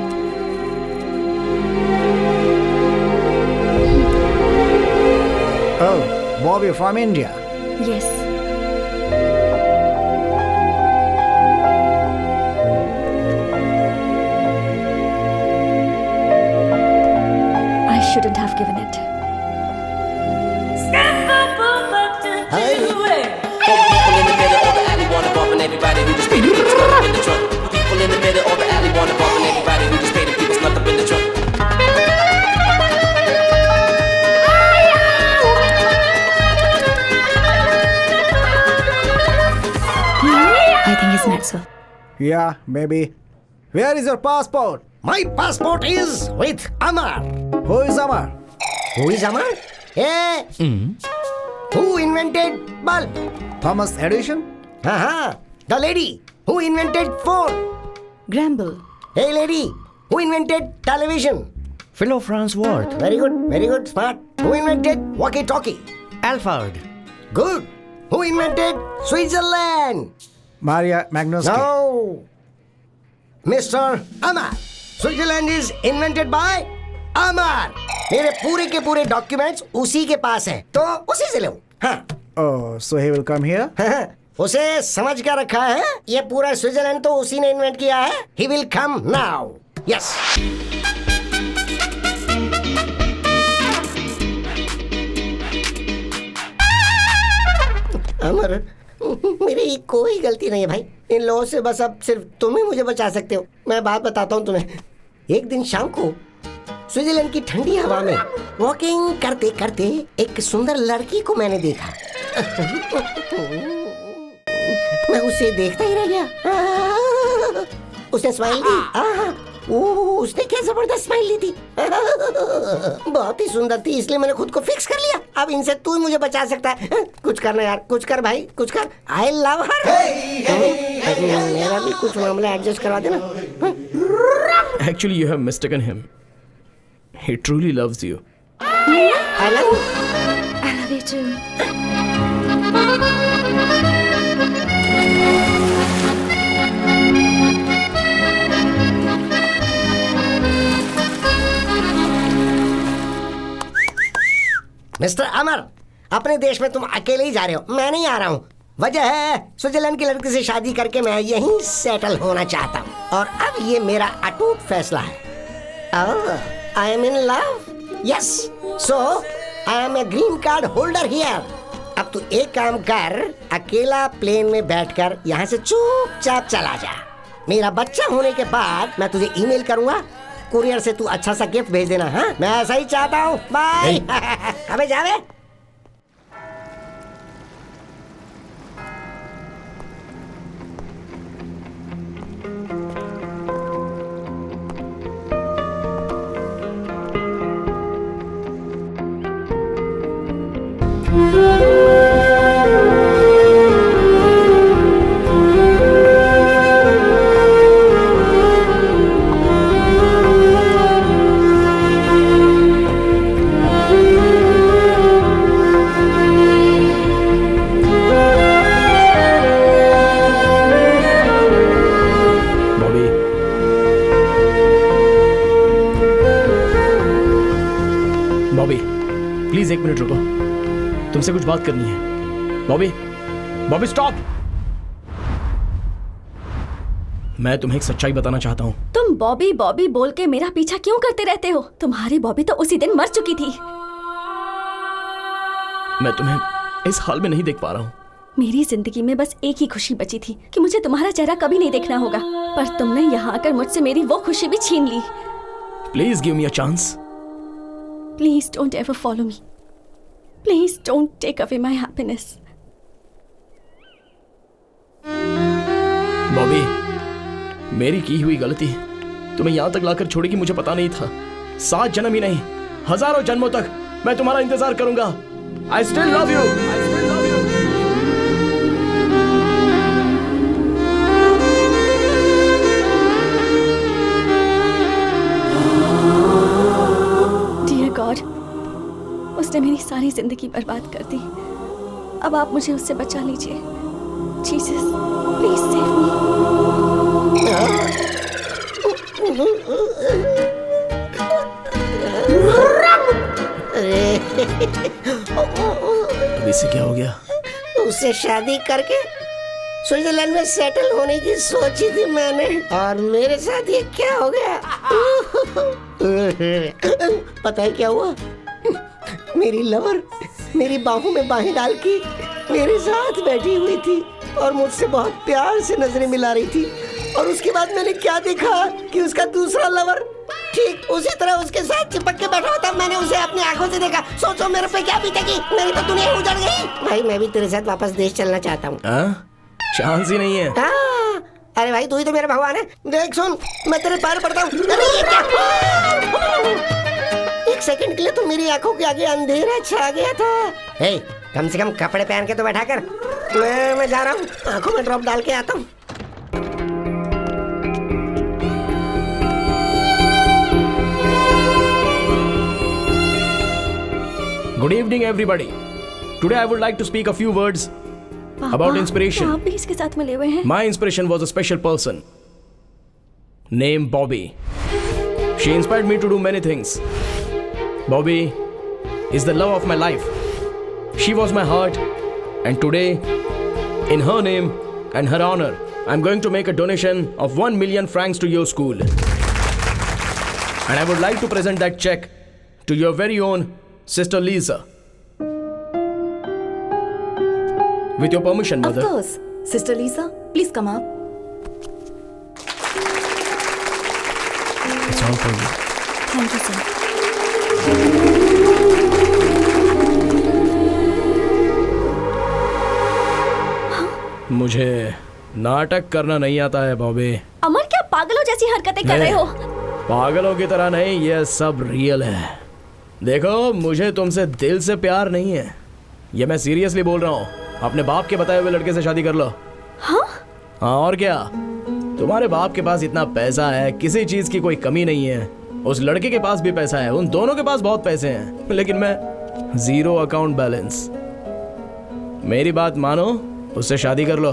Oh, Bobby from India. Yes. I shouldn't have given it. Everybody who just paid to keep us stuck up in the trunk. People in the middle of the alley wanna bump, and everybody who just paid to keep us stuck up in the trunk. I think he's met, sir. Yeah, maybe. Where is your passport? My passport is with Amar. Who is Amar? Who is Amar? Hey! Who invented bulb? Thomas Edison? The lady who invented phone. Gramble. Hey lady, who invented television? Philo Farnsworth. Very good, smart. Who invented walkie-talkie? Alfred. Good. Who invented Switzerland? Maria Magnusky. No. Mr. Amar. Switzerland is invented by Amar. मेरे पूरे के पूरे documents उसी के पास हैं, तो उसी से लो। हाँ। Oh, so he will come here? उसे समझ क्या रखा है? ये पूरा स्विट्जरलैंड तो उसी ने इन्वेंट किया है। He will come now. Yes. अमर, मेरी कोई गलती नहीं है भाई। इन लोगों से बस अब सिर्फ तुम ही मुझे बचा सकते हो। मैं बात बताता हूँ तुम्हें। एक दिन शाम को स्विट्जरलैंड की ठंडी हवा में वॉकिंग करते करते एक सुंदर लड़की को मैंने देखा। मैं उसे देखता ही रह गया। उसने स्माइल दी। उसने क्या जबरदस्त स्माइल दी थी। बहुत ही सुंदर थी, इसलिए मैंने खुद को फिक्स कर लिया। अब इनसे तू ही मुझे बचा सकता है। कुछ करना यार, कुछ कर भाई, कुछ कर। आई लव हर। मेरा भी कुछ मामला एडजस्ट करवा देना। Actually, you have mistaken him. He truly loves you. I love you. I love you too. Mister Amar, अपने देश में तुम अकेले ही जा रहे हो, मैं नहीं आ रहा हूँ। वजह है स्विट्जरलैंड की लड़की से शादी करके मैं यहीं सेटल होना चाहता हूँ, और अब ये मेरा अटूट फैसला है। I am in love. Yes, so I am a green card holder here. अब तू एक काम कर, अकेला प्लेन में बैठकर यहाँ से चुपचाप चला जा। मेरा बच्चा होने के बाद मैं तुझे ईमेल करूंगा, कुरियर से तू अच्छा सा गिफ्ट भेज देना। हाँ, मैं ऐसा ही चाहता हूँ। बाय। अबे जावे। प्लीज 1 मिनट रुको, तुमसे कुछ बात करनी है। बॉबी, बॉबी स्टॉप। मैं तुम्हें एक सच्चाई बताना चाहता हूँ। तुम बॉबी बॉबी बोल के मेरा पीछा क्यों करते रहते हो? तुम्हारी बॉबी तो उसी दिन मर चुकी थी। मैं तुम्हें इस हाल में नहीं देख पा रहा हूँ। मेरी जिंदगी में बस एक ही खुशी बची थी कि मुझे तुम्हारा चेहरा कभी नहीं देखना होगा, पर तुमने यहाँ आकर मुझसे मेरी वो खुशी भी छीन ली। Please give me a chance. Please don't ever follow me. Please don't take away my happiness. Bobby, मेरी की हुई गलती तुम्हें यहाँ तक लाकर छोड़ेगी मुझे पता नहीं था। 7 जन्म ही नहीं, हजारों जन्मों तक मैं तुम्हारा इंतजार करूंगा। I still love you. I still love you. Dear God, उसने मेरी सारी जिंदगी बर्बाद कर दी। अब आप मुझे उससे बचा लीजिए। Jesus, please save me. अब इसे क्या हो गया? उससे शादी करके स्विट्जरलैंड में सेटल होने की सोची थी मैंने, और मेरे साथ ये क्या हो गया? पता है क्या हुआ? मेरी लवर मेरी बाहों में बाहें डाल के मेरे साथ बैठी हुई थी और मुझसे बहुत प्यार से नजरें मिला रही थी, और उसके बाद मैंने क्या देखा कि उसका दूसरा लवर ठीक उसी तरह उसके साथ चिपक के बैठा होता। मैंने उसे अपनी आंखों से देखा। सोचो मेरे पे क्या बीतेगी। मेरी तो दुनिया उजड़ गई। भाई मैं भी तेरे साथ वापस देश चलना चाहता हूँ। चांस ही नहीं है। अरे भाई तू ही तो मेरा भगवान है। देख सुन, मैं तेरे पैर पड़ता हूँ। अरे ये क्या? एक सेकंड के लिए तो मेरी आंखों के आगे अंधेरा छा गया था। हे, कम से कम कपड़े पहन के तो बैठा कर। मैं जा रहा हूँ, आंखों में ड्रॉप डाल के आता हूँ। Good evening, everybody. Today I would like to speak a few words about inspiration. आप भी इसके साथ मिले हुए हैं? My inspiration was a special person named Bobby. She inspired me to do many things. Bobby is the love of my life. She was my heart, and today, in her name and her honor, I'm going to make a donation of 1 million francs to your school. And I would like to present that check to your very own Sister Lisa. With your permission, Mother. Of course. Sister Lisa, please come up. It's all for you. Thank you, sir. मुझे नाटक करना नहीं आता है बॉबी। अमर, क्या पागलों जैसी हरकतें कर रहे हो? पागलों की तरह नहीं, ये सब रियल है। देखो, मुझे तुमसे दिल से प्यार नहीं है, ये मैं सीरियसली बोल रहा हूँ। अपने बाप के बताए हुए लड़के से शादी कर लो। हाँ? हाँ और क्या, तुम्हारे बाप के पास इतना पैसा है, किसी चीज की कोई कमी नहीं है। उस लड़के के पास भी पैसा है, उन दोनों के पास बहुत पैसे हैं, लेकिन मैं 0 अकाउंट बैलेंस। मेरी बात मानो, उससे शादी कर लो।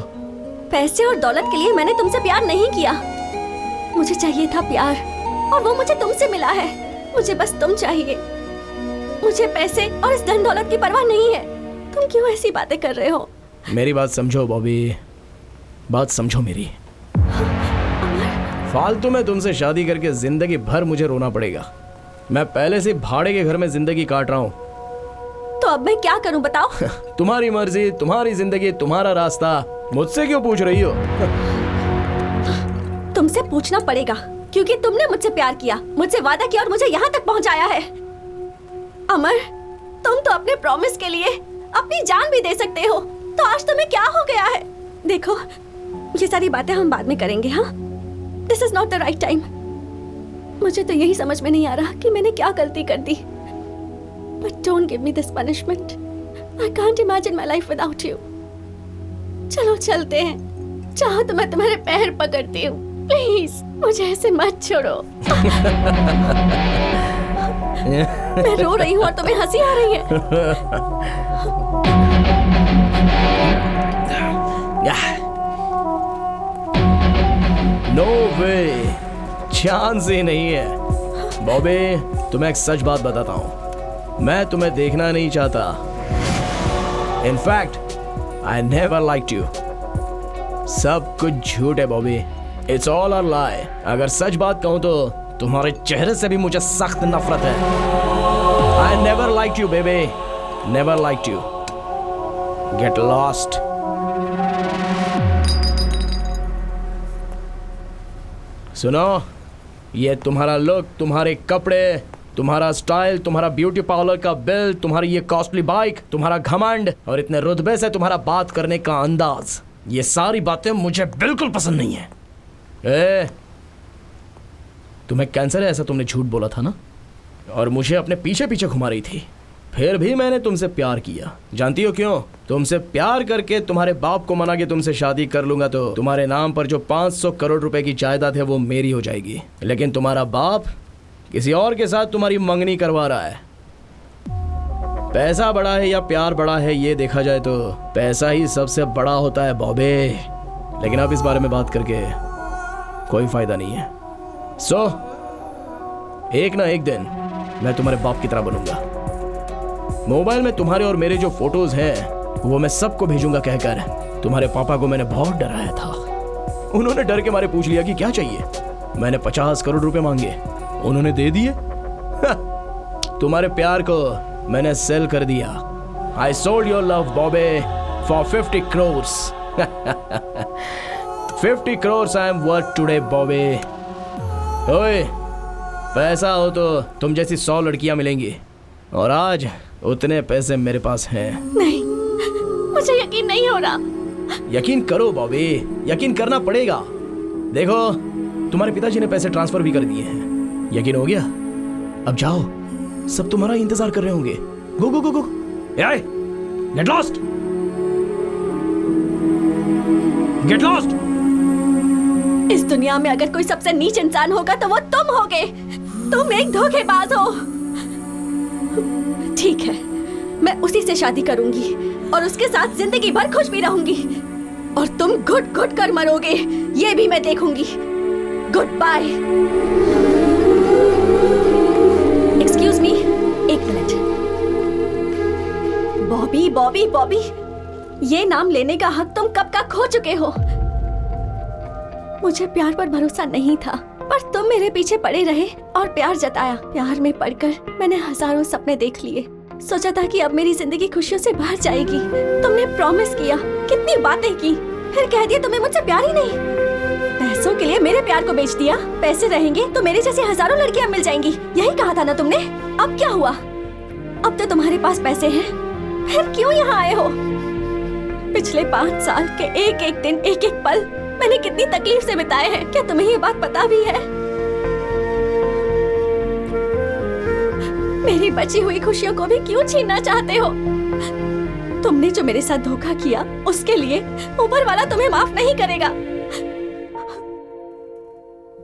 पैसे और दौलत के लिए मैंने तुमसे प्यार नहीं किया। मुझे चाहिए था प्यार, और वो मुझे तुमसे मिला है। मुझे बस तुम चाहिए। मुझे पैसे और इस धन दौलत की परवाह नहीं है। तुम क्यों ऐसी बातें कर रहे हो? मेरी बात समझो बॉबी, बात समझो मेरी। फालतू में तुमसे शादी करके जिंदगी भर मुझे रोना पड़ेगा। मैं पहले से भाड़े के घर में जिंदगी काट रहा हूँ। तो अब मैं क्या करूँ बताओ? तुम्हारी मर्जी, तुम्हारी जिंदगी, तुम्हारा रास्ता। मुझसे क्यों पूछ रही हो? तुमसे पूछना पड़ेगा, क्योंकि तुमने मुझसे प्यार किया, मुझसे वादा किया और मुझे यहाँ तक पहुँचाया है। अमर, तुम तो अपने प्रॉमिस के लिए अपनी जान भी दे सकते हो, तो आज तुम्हें क्या हो गया है? देखो, ये सारी बातें हम बाद में करेंगे। हाँ, this is not the right time. मुझे तो यही समझ में नहीं आ रहा कि मैंने क्या गलती कर दी। But don't give me this punishment. I can't imagine my life without you. चलो चलते हैं, चाहो तो मैं तुम्हारे पैर पकड़ती हूँ। प्लीज मुझे ऐसे मत छोड़ो। मैं रो रही हूँ और तुम्हें हंसी आ रही है। नो वे, चांस ही नहीं है। बॉबी, तुम्हें एक सच बात बताता हूँ। मैं तुम्हें देखना नहीं चाहता। In fact I never liked you. सब कुछ झूठ है बॉबी, इट्स ऑल अ लाई। अगर सच बात कहूं तो तुम्हारे चेहरे से भी मुझे सख्त नफरत है। I never liked you baby, never liked you. Get lost. सुनो, ये तुम्हारा लुक, तुम्हारे कपड़े, तुम्हारा स्टाइल, तुम्हारा ब्यूटी पार्लर का बिल, तुम्हारी ये कॉस्टली बाइक, तुम्हारा घमंड और इतने रुतबे से तुम्हारा बात करने का अंदाज, ये सारी बातें मुझे बिल्कुल पसंद नहीं है। तुम्हें कैंसर है ऐसा तुमने झूठ बोला था ना, और मुझे अपने पीछे पीछे घुमा रही थी। फिर भी मैंने तुमसे प्यार किया। जानती हो क्यों? तुमसे प्यार करके तुम्हारे बाप को मना के तुमसे शादी कर लूंगा तो तुम्हारे नाम पर जो 500 करोड़ रुपए की जायदाद है वो मेरी हो जाएगी। लेकिन तुम्हारा बाप किसी और के साथ तुम्हारी मंगनी करवा रहा है। पैसा बड़ा है या प्यार बड़ा है, ये देखा जाए तो पैसा ही सबसे बड़ा होता है बॉबे। लेकिन अब इस बारे में बात करके कोई फायदा नहीं है। सो एक ना एक दिन मैं तुम्हारे बाप की तरह बनूंगा। मोबाइल में तुम्हारे और मेरे जो फोटोज हैं वो मैं सबको भेजूंगा कहकर तुम्हारे पापा को मैंने बहुत डराया था। उन्होंने डर के मारे पूछ लिया कि क्या चाहिए। मैंने 50 करोड़ रुपए मांगे, उन्होंने दे दिए। तुम्हारे प्यार को मैंने सेल कर दिया। I sold your love Bobby for 50 crores। 50 crores I am worth today Bobby. ओए, पैसा हो तो तुम जैसी 100 लड़कियां मिलेंगी, और आज उतने पैसे मेरे पास हैं। नहीं, मुझे यकीन नहीं हो रहा। यकीन करो बॉबी, यकीन करना पड़ेगा। देखो, तुम्हारे पिताजी ने पैसे ट्रांसफर भी कर दिए हैं। यकीन हो गया? अब जाओ, सब तुम्हारा इंतजार कर रहे होंगे। Go go go go. Get lost, get lost. इस दुनिया में अगर कोई सबसे नीच इंसान होगा तो वो तुम होगे। तुम एक धोखेबाज हो। ठीक है, मैं उसी से शादी करूंगी और उसके साथ जिंदगी भर खुश भी रहूंगी, और तुम घुट घुट कर मरोगे ये भी मैं देखूंगी। Good bye. एक्सक्यूज मी, एक मिनट। बॉबी बॉबी बॉबी, ये नाम लेने का हक तुम कब का खो चुके हो। मुझे प्यार पर भरोसा नहीं था, पर तुम मेरे पीछे पड़े रहे और प्यार जताया। प्यार में पड़कर मैंने हजारों सपने देख लिए। सोचा था कि अब मेरी जिंदगी खुशियों से भर जाएगी। तुमने प्रॉमिस किया, कितनी बातें की, फिर कह दिया तुम्हें मुझसे प्यार ही नहीं। पैसों के लिए मेरे प्यार को बेच दिया। पैसे रहेंगे तो मेरे जैसी हजारों लड़कियां मिल जाएंगी, यही कहा था ना तुमने। अब क्या हुआ? अब तो तुम्हारे पास पैसे हैं, फिर क्यों यहाँ आए हो? पिछले 5 साल के एक एक दिन, एक एक पल मैंने कितनी तकलीफ से बिताए हैं, क्या तुम्हें ये बात पता भी है? मेरी बची हुई खुशियों को भी क्यों छीनना चाहते हो? तुमने जो मेरे साथ धोखा किया उसके लिए ऊपर वाला तुम्हें माफ नहीं करेगा।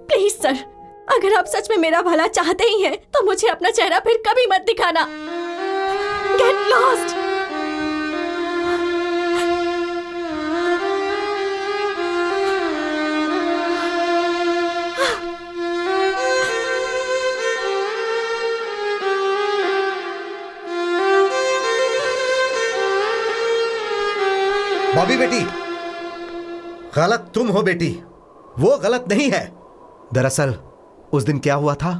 प्लीज सर, अगर आप सच में मेरा भला चाहते ही हैं तो मुझे अपना चेहरा फिर कभी मत दिखाना। Get lost. बॉबी बेटी, गलत तुम हो बेटी, वो गलत नहीं है। दरअसल उस दिन क्या हुआ था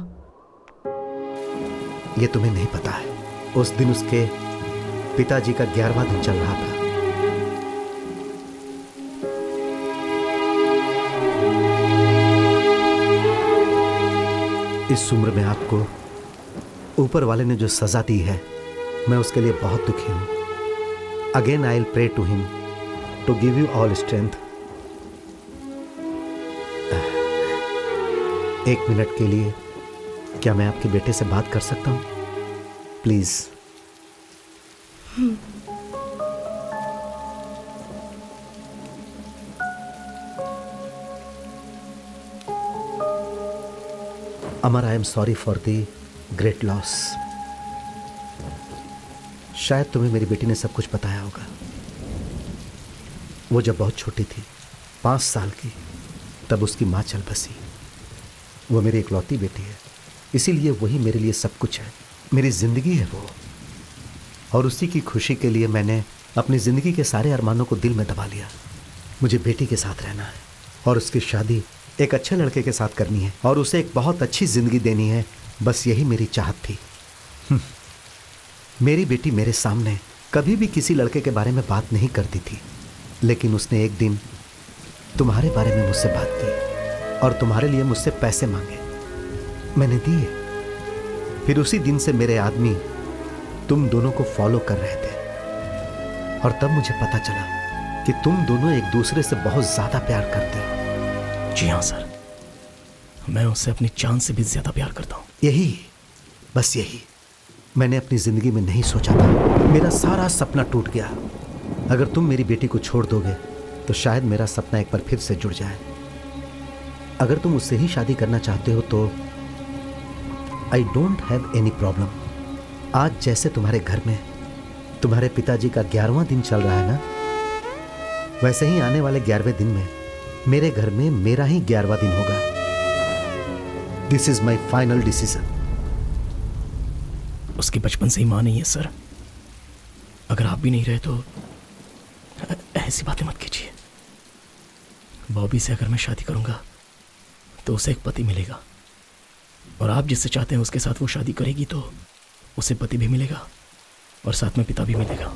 ये तुम्हें नहीं पता है। उस दिन उसके पिताजी का 11वां दिन चल रहा था। इस उम्र में आपको ऊपर वाले ने जो सजा दी है, मैं उसके लिए बहुत दुखी हूं। Again I will pray to him to give you all strength। एक मिनट के लिए क्या मैं आपके बेटे से बात कर सकता हूं please? Amar, I am sorry for the great loss. शायद तुम्हें मेरी बेटी ने सब कुछ बताया होगा। वो जब बहुत छोटी थी, 5 साल की, तब उसकी माँ चल बसी। वो मेरी इकलौती बेटी है, इसीलिए वही मेरे लिए सब कुछ है, मेरी जिंदगी है वो। और उसी की खुशी के लिए मैंने अपनी ज़िंदगी के सारे अरमानों को दिल में दबा लिया। मुझे बेटी के साथ रहना है और उसकी शादी एक अच्छे लड़के के साथ करनी है और उसे एक बहुत अच्छी ज़िंदगी देनी है। बस यही मेरी चाहत थी। मेरी बेटी मेरे सामने कभी भी किसी लड़के के बारे में बात नहीं करती थी, लेकिन उसने एक दिन तुम्हारे बारे में मुझसे बात की और तुम्हारे लिए मुझसे पैसे मांगे। मैंने दिए। फिर उसी दिन से मेरे आदमी तुम दोनों को फॉलो कर रहे थे और तब मुझे पता चला कि तुम दोनों एक दूसरे से बहुत ज्यादा प्यार करते हो। जी हाँ सर, मैं उससे अपनी जान से भी ज्यादा प्यार करता हूँ। यही, बस यही मैंने अपनी जिंदगी में नहीं सोचा था। मेरा सारा सपना टूट गया। अगर तुम मेरी बेटी को छोड़ दोगे तो शायद मेरा सपना एक बार फिर से जुड़ जाए। अगर तुम उससे ही शादी करना चाहते हो तो आई डोंट हैव एनी प्रॉब्लम। आज जैसे तुम्हारे घर में तुम्हारे पिताजी का 11वां दिन चल रहा है ना, वैसे ही आने वाले 11वें दिन में मेरे घर में मेरा ही 11वां दिन होगा। This is my final decision. उसकी बचपन से ही मां नहीं है सर। अगर आप भी नहीं रहे तो ऐसी बातें मत कीजिए। बॉबी से अगर मैं शादी करूंगा तो उसे एक पति मिलेगा, और आप जिससे चाहते हैं उसके साथ वो शादी करेगी तो उसे पति भी मिलेगा और साथ में पिता भी मिलेगा।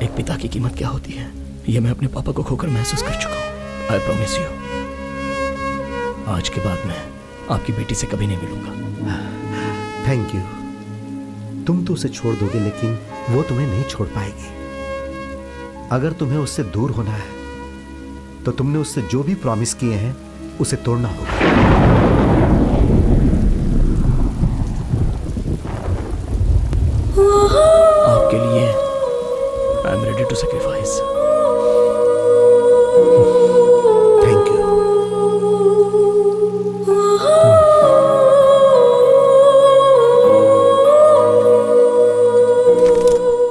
एक पिता की कीमत क्या होती है ये मैं अपने पापा को खोकर महसूस कर चुका हूँ। आई प्रॉमिस यू, आज के बाद मैं आपकी बेटी से कभी नहीं मिलूंगा। Thank you. तुम तो उसे छोड़ दोगे लेकिन वो तुम्हें नहीं छोड़ पाएगी। अगर तुम्हें उससे दूर होना है तो तुमने उससे जो भी प्रॉमिस किए हैं उसे तोड़ना होगा। आपके लिए I am ready to sacrifice. Thank you.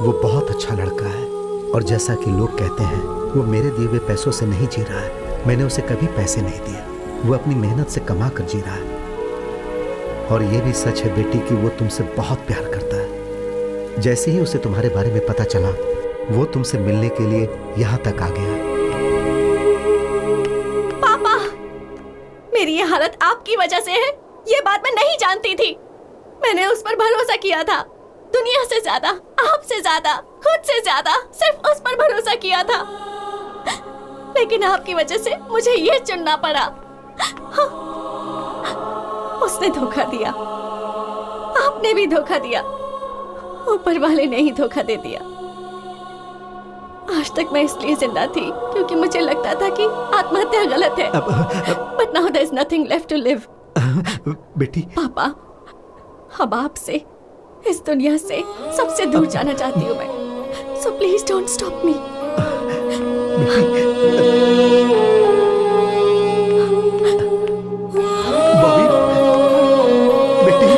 वो बहुत अच्छा लड़का है और जैसा कि लोग कहते हैं वो मेरे दिए हुए पैसों से नहीं जी रहा है। मैंने उसे कभी पैसे नहीं दिए। वो अपनी मेहनत से कमा कर जी रहा है। और ये भी सच है बेटी कि वो तुमसे बहुत प्यार करता है। जैसे ही उसे तुम्हारे बारे में पता चला वो तुमसे मिलने के लिए यहाँ तक आ गया। पापा, मेरी ये हालत आपकी वजह से है। ये बात मैं नहीं जानती थी। मैंने उस पर भरोसा किया था, दुनिया से ज्यादा, आपसे ज्यादा, खुद से ज्यादा, सिर्फ उस पर भरोसा किया था। लेकिन आपकी वजह से मुझे ये चुनना पड़ा। उसने धोखा दिया, आपने भी धोखा दिया, ऊपर वाले ने ही धोखा दे दिया। आज तक मैं इसलिए जिंदा थी क्योंकि मुझे लगता था कि आत्महत्या गलत है। But now there is nothing left to live. बेटी, पापा, अब आपसे, इस दुनिया से सबसे दूर जाना चाहती हूँ मैं। So please don't stop me. Bobby, बेटी,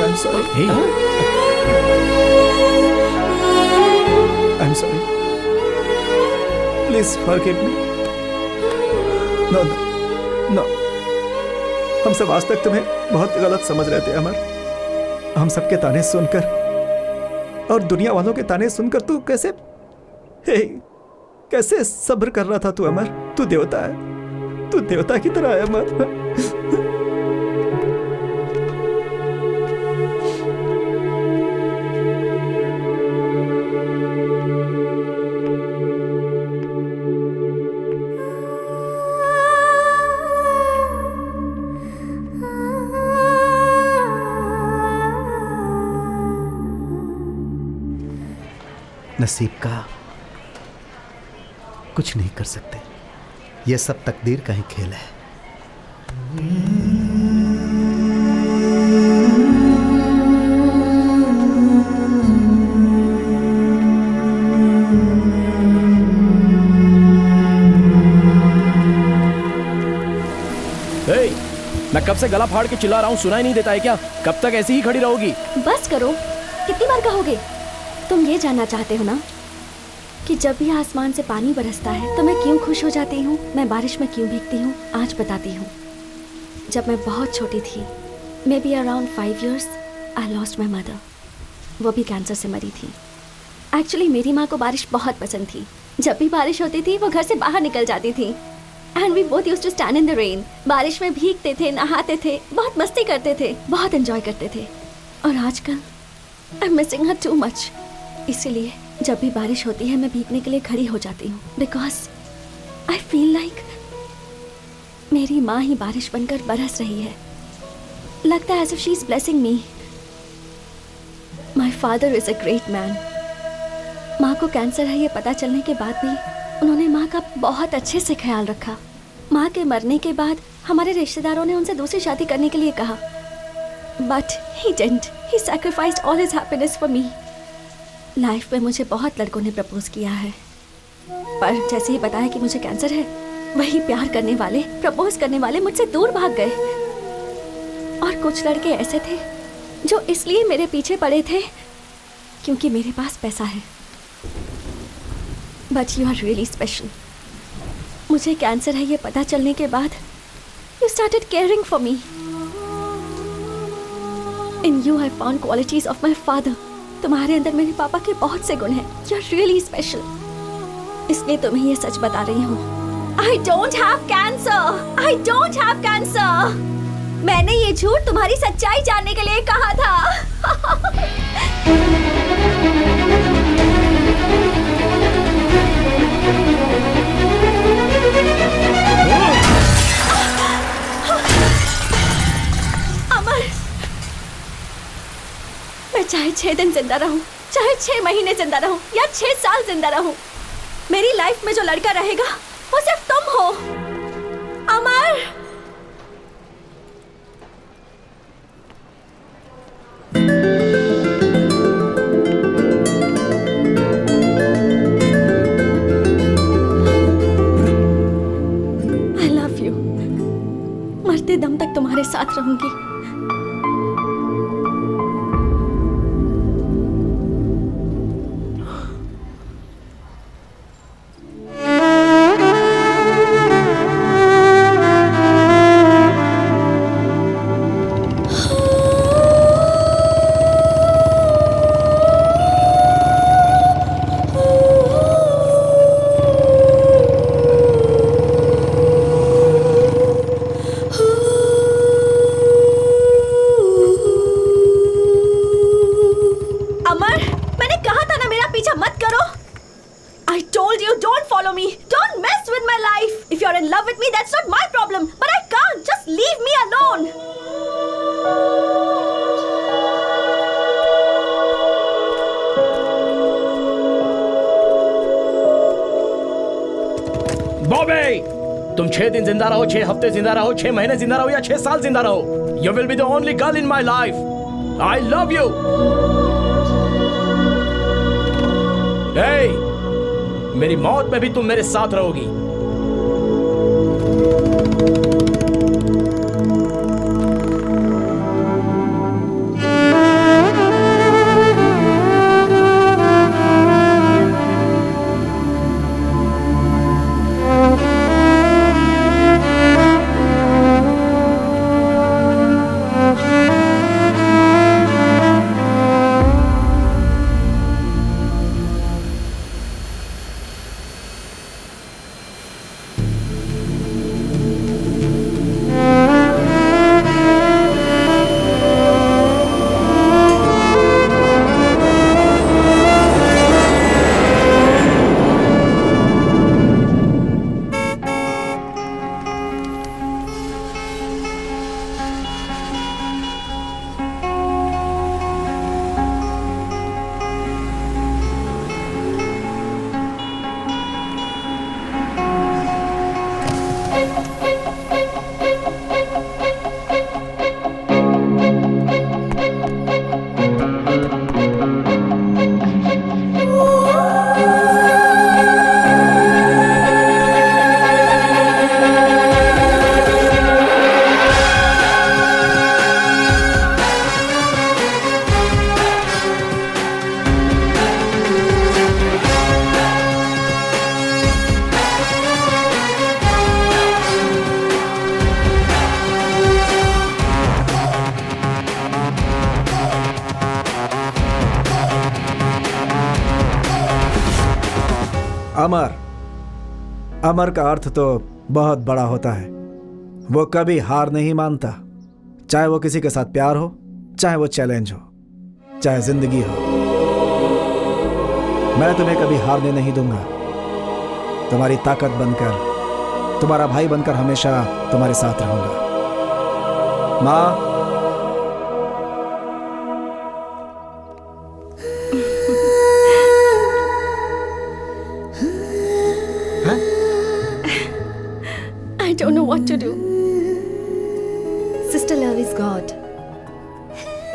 I'm sorry. Hey. I'm sorry. Please forgive me. No, no, no. हम सब आज तक तुम्हें बहुत गलत समझ रहे थे अमर। हम सबके ताने सुनकर और दुनिया वालों के ताने सुनकर तू कैसे सब्र कर रहा था तू अमर। तू देवता है, तू देवता की तरह है अमर। नसीब का कुछ नहीं कर सकते। यह सब तकदीर का ही खेल है। मैं कब से गला फाड़ के चिल्ला रहा हूँ, सुनाई नहीं देता है क्या? कब तक ऐसी ही खड़ी रहोगी? बस करो, कितनी बार कहोगे? तुम ये जानना चाहते हो ना कि जब भी आसमान से पानी बरसता है तो मैं क्यों खुश हो जाती हूँ, मैं बारिश में क्यों भीगती हूँ? आज बताती हूँ। जब मैं बहुत छोटी थी, may be around 5 years, I lost my mother. वो भी कैंसर से मरी थी। एक्चुअली मेरी माँ को बारिश बहुत पसंद थी। जब भी बारिश होती थी वो घर से बाहर निकल जाती थी। And we both used to stand in the rain. बारिश में भीगते थे, नहाते थे, बहुत मस्ती करते थे, बहुत एंजॉय करते थे। और आजकल I am missing her too much. इसीलिए जब भी बारिश होती है मैं भीगने के लिए खड़ी हो जाती हूँ, बिकॉज आई फील लाइक मेरी माँ ही बारिश बनकर बरस रही है। लगता है as if she is blessing me. My father is a great man. माँ को कैंसर है ये पता चलने के बाद भी उन्होंने माँ का बहुत अच्छे से ख्याल रखा। माँ के मरने के बाद हमारे रिश्तेदारों ने उनसे दूसरी शादी करने के लिए कहा, but he didn't. He sacrificed all his happiness for me. Life में मुझे बहुत लड़कों ने प्रपोज किया है, पर जैसे ही बताया कि मुझे कैंसर है, वही प्यार करने वाले, प्रपोज करने वाले मुझसे दूर भाग गए। और कुछ लड़के ऐसे थे जो इसलिए मेरे पीछे पड़े थे क्योंकि मेरे पास पैसा है। But you are really special. मुझे कैंसर है ये पता चलने के बाद you started caring for me. In you I found qualities of my father. तुम्हारे अंदर मेरे पापा के बहुत से गुण हैं। You are really special. इसलिए तुम्हें ये सच बता रही हूँ। I don't have cancer. I don't have cancer. मैंने ये झूठ तुम्हारी सच्चाई जानने के लिए कहा था। अमर, मैं चाहे 6 दिन जिंदा रहूं, चाहे 6 महीने जिंदा रहूं या 6 साल जिंदा रहूं, मेरी लाइफ में जो लड़का रहेगा वो सिर्फ तुम हो। अमर, I love you। मरते दम तक तुम्हारे साथ रहूंगी। तुम 6 दिन जिंदा रहो, 6 हफ्ते जिंदा रहो, 6 महीने जिंदा रहो या 6 साल जिंदा रहो, you will be the only girl in my life. I love you. मेरी मौत में भी तुम मेरे साथ रहोगी। अमर, अमर का अर्थ तो बहुत बड़ा होता है। वो कभी हार नहीं मानता, चाहे वो किसी के साथ प्यार हो, चाहे वो चैलेंज हो, चाहे जिंदगी हो। मैं तुम्हें कभी हारने नहीं दूंगा। तुम्हारी ताकत बनकर, तुम्हारा भाई बनकर हमेशा तुम्हारे साथ रहूंगा। माँ, I don't know what to do. Sister, love is God.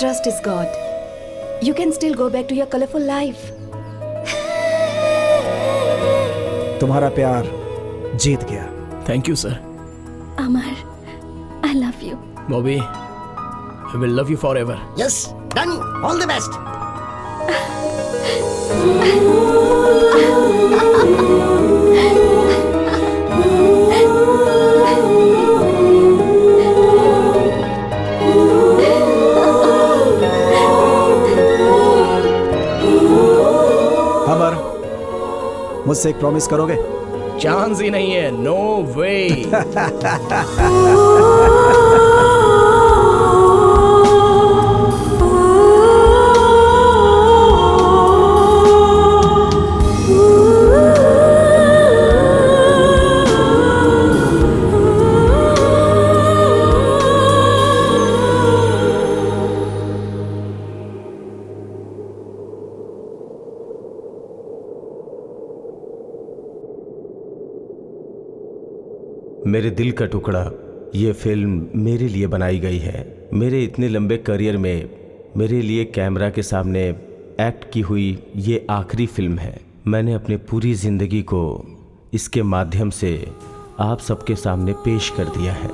Trust is God. You can still go back to your colorful life. तुम्हारा प्यार जीत गया। Thank you sir. Amar, I love you. Bobby, I will love you forever. Yes, done. All the best. अमर, मुझसे एक promise करोगे? Chance ही नहीं है, no वे। मेरे दिल का टुकड़ा, ये फिल्म मेरे लिए बनाई गई है। मेरे इतने लंबे करियर में मेरे लिए कैमरा के सामने एक्ट की हुई ये आखिरी फिल्म है। मैंने अपनी पूरी ज़िंदगी को इसके माध्यम से आप सबके सामने पेश कर दिया है।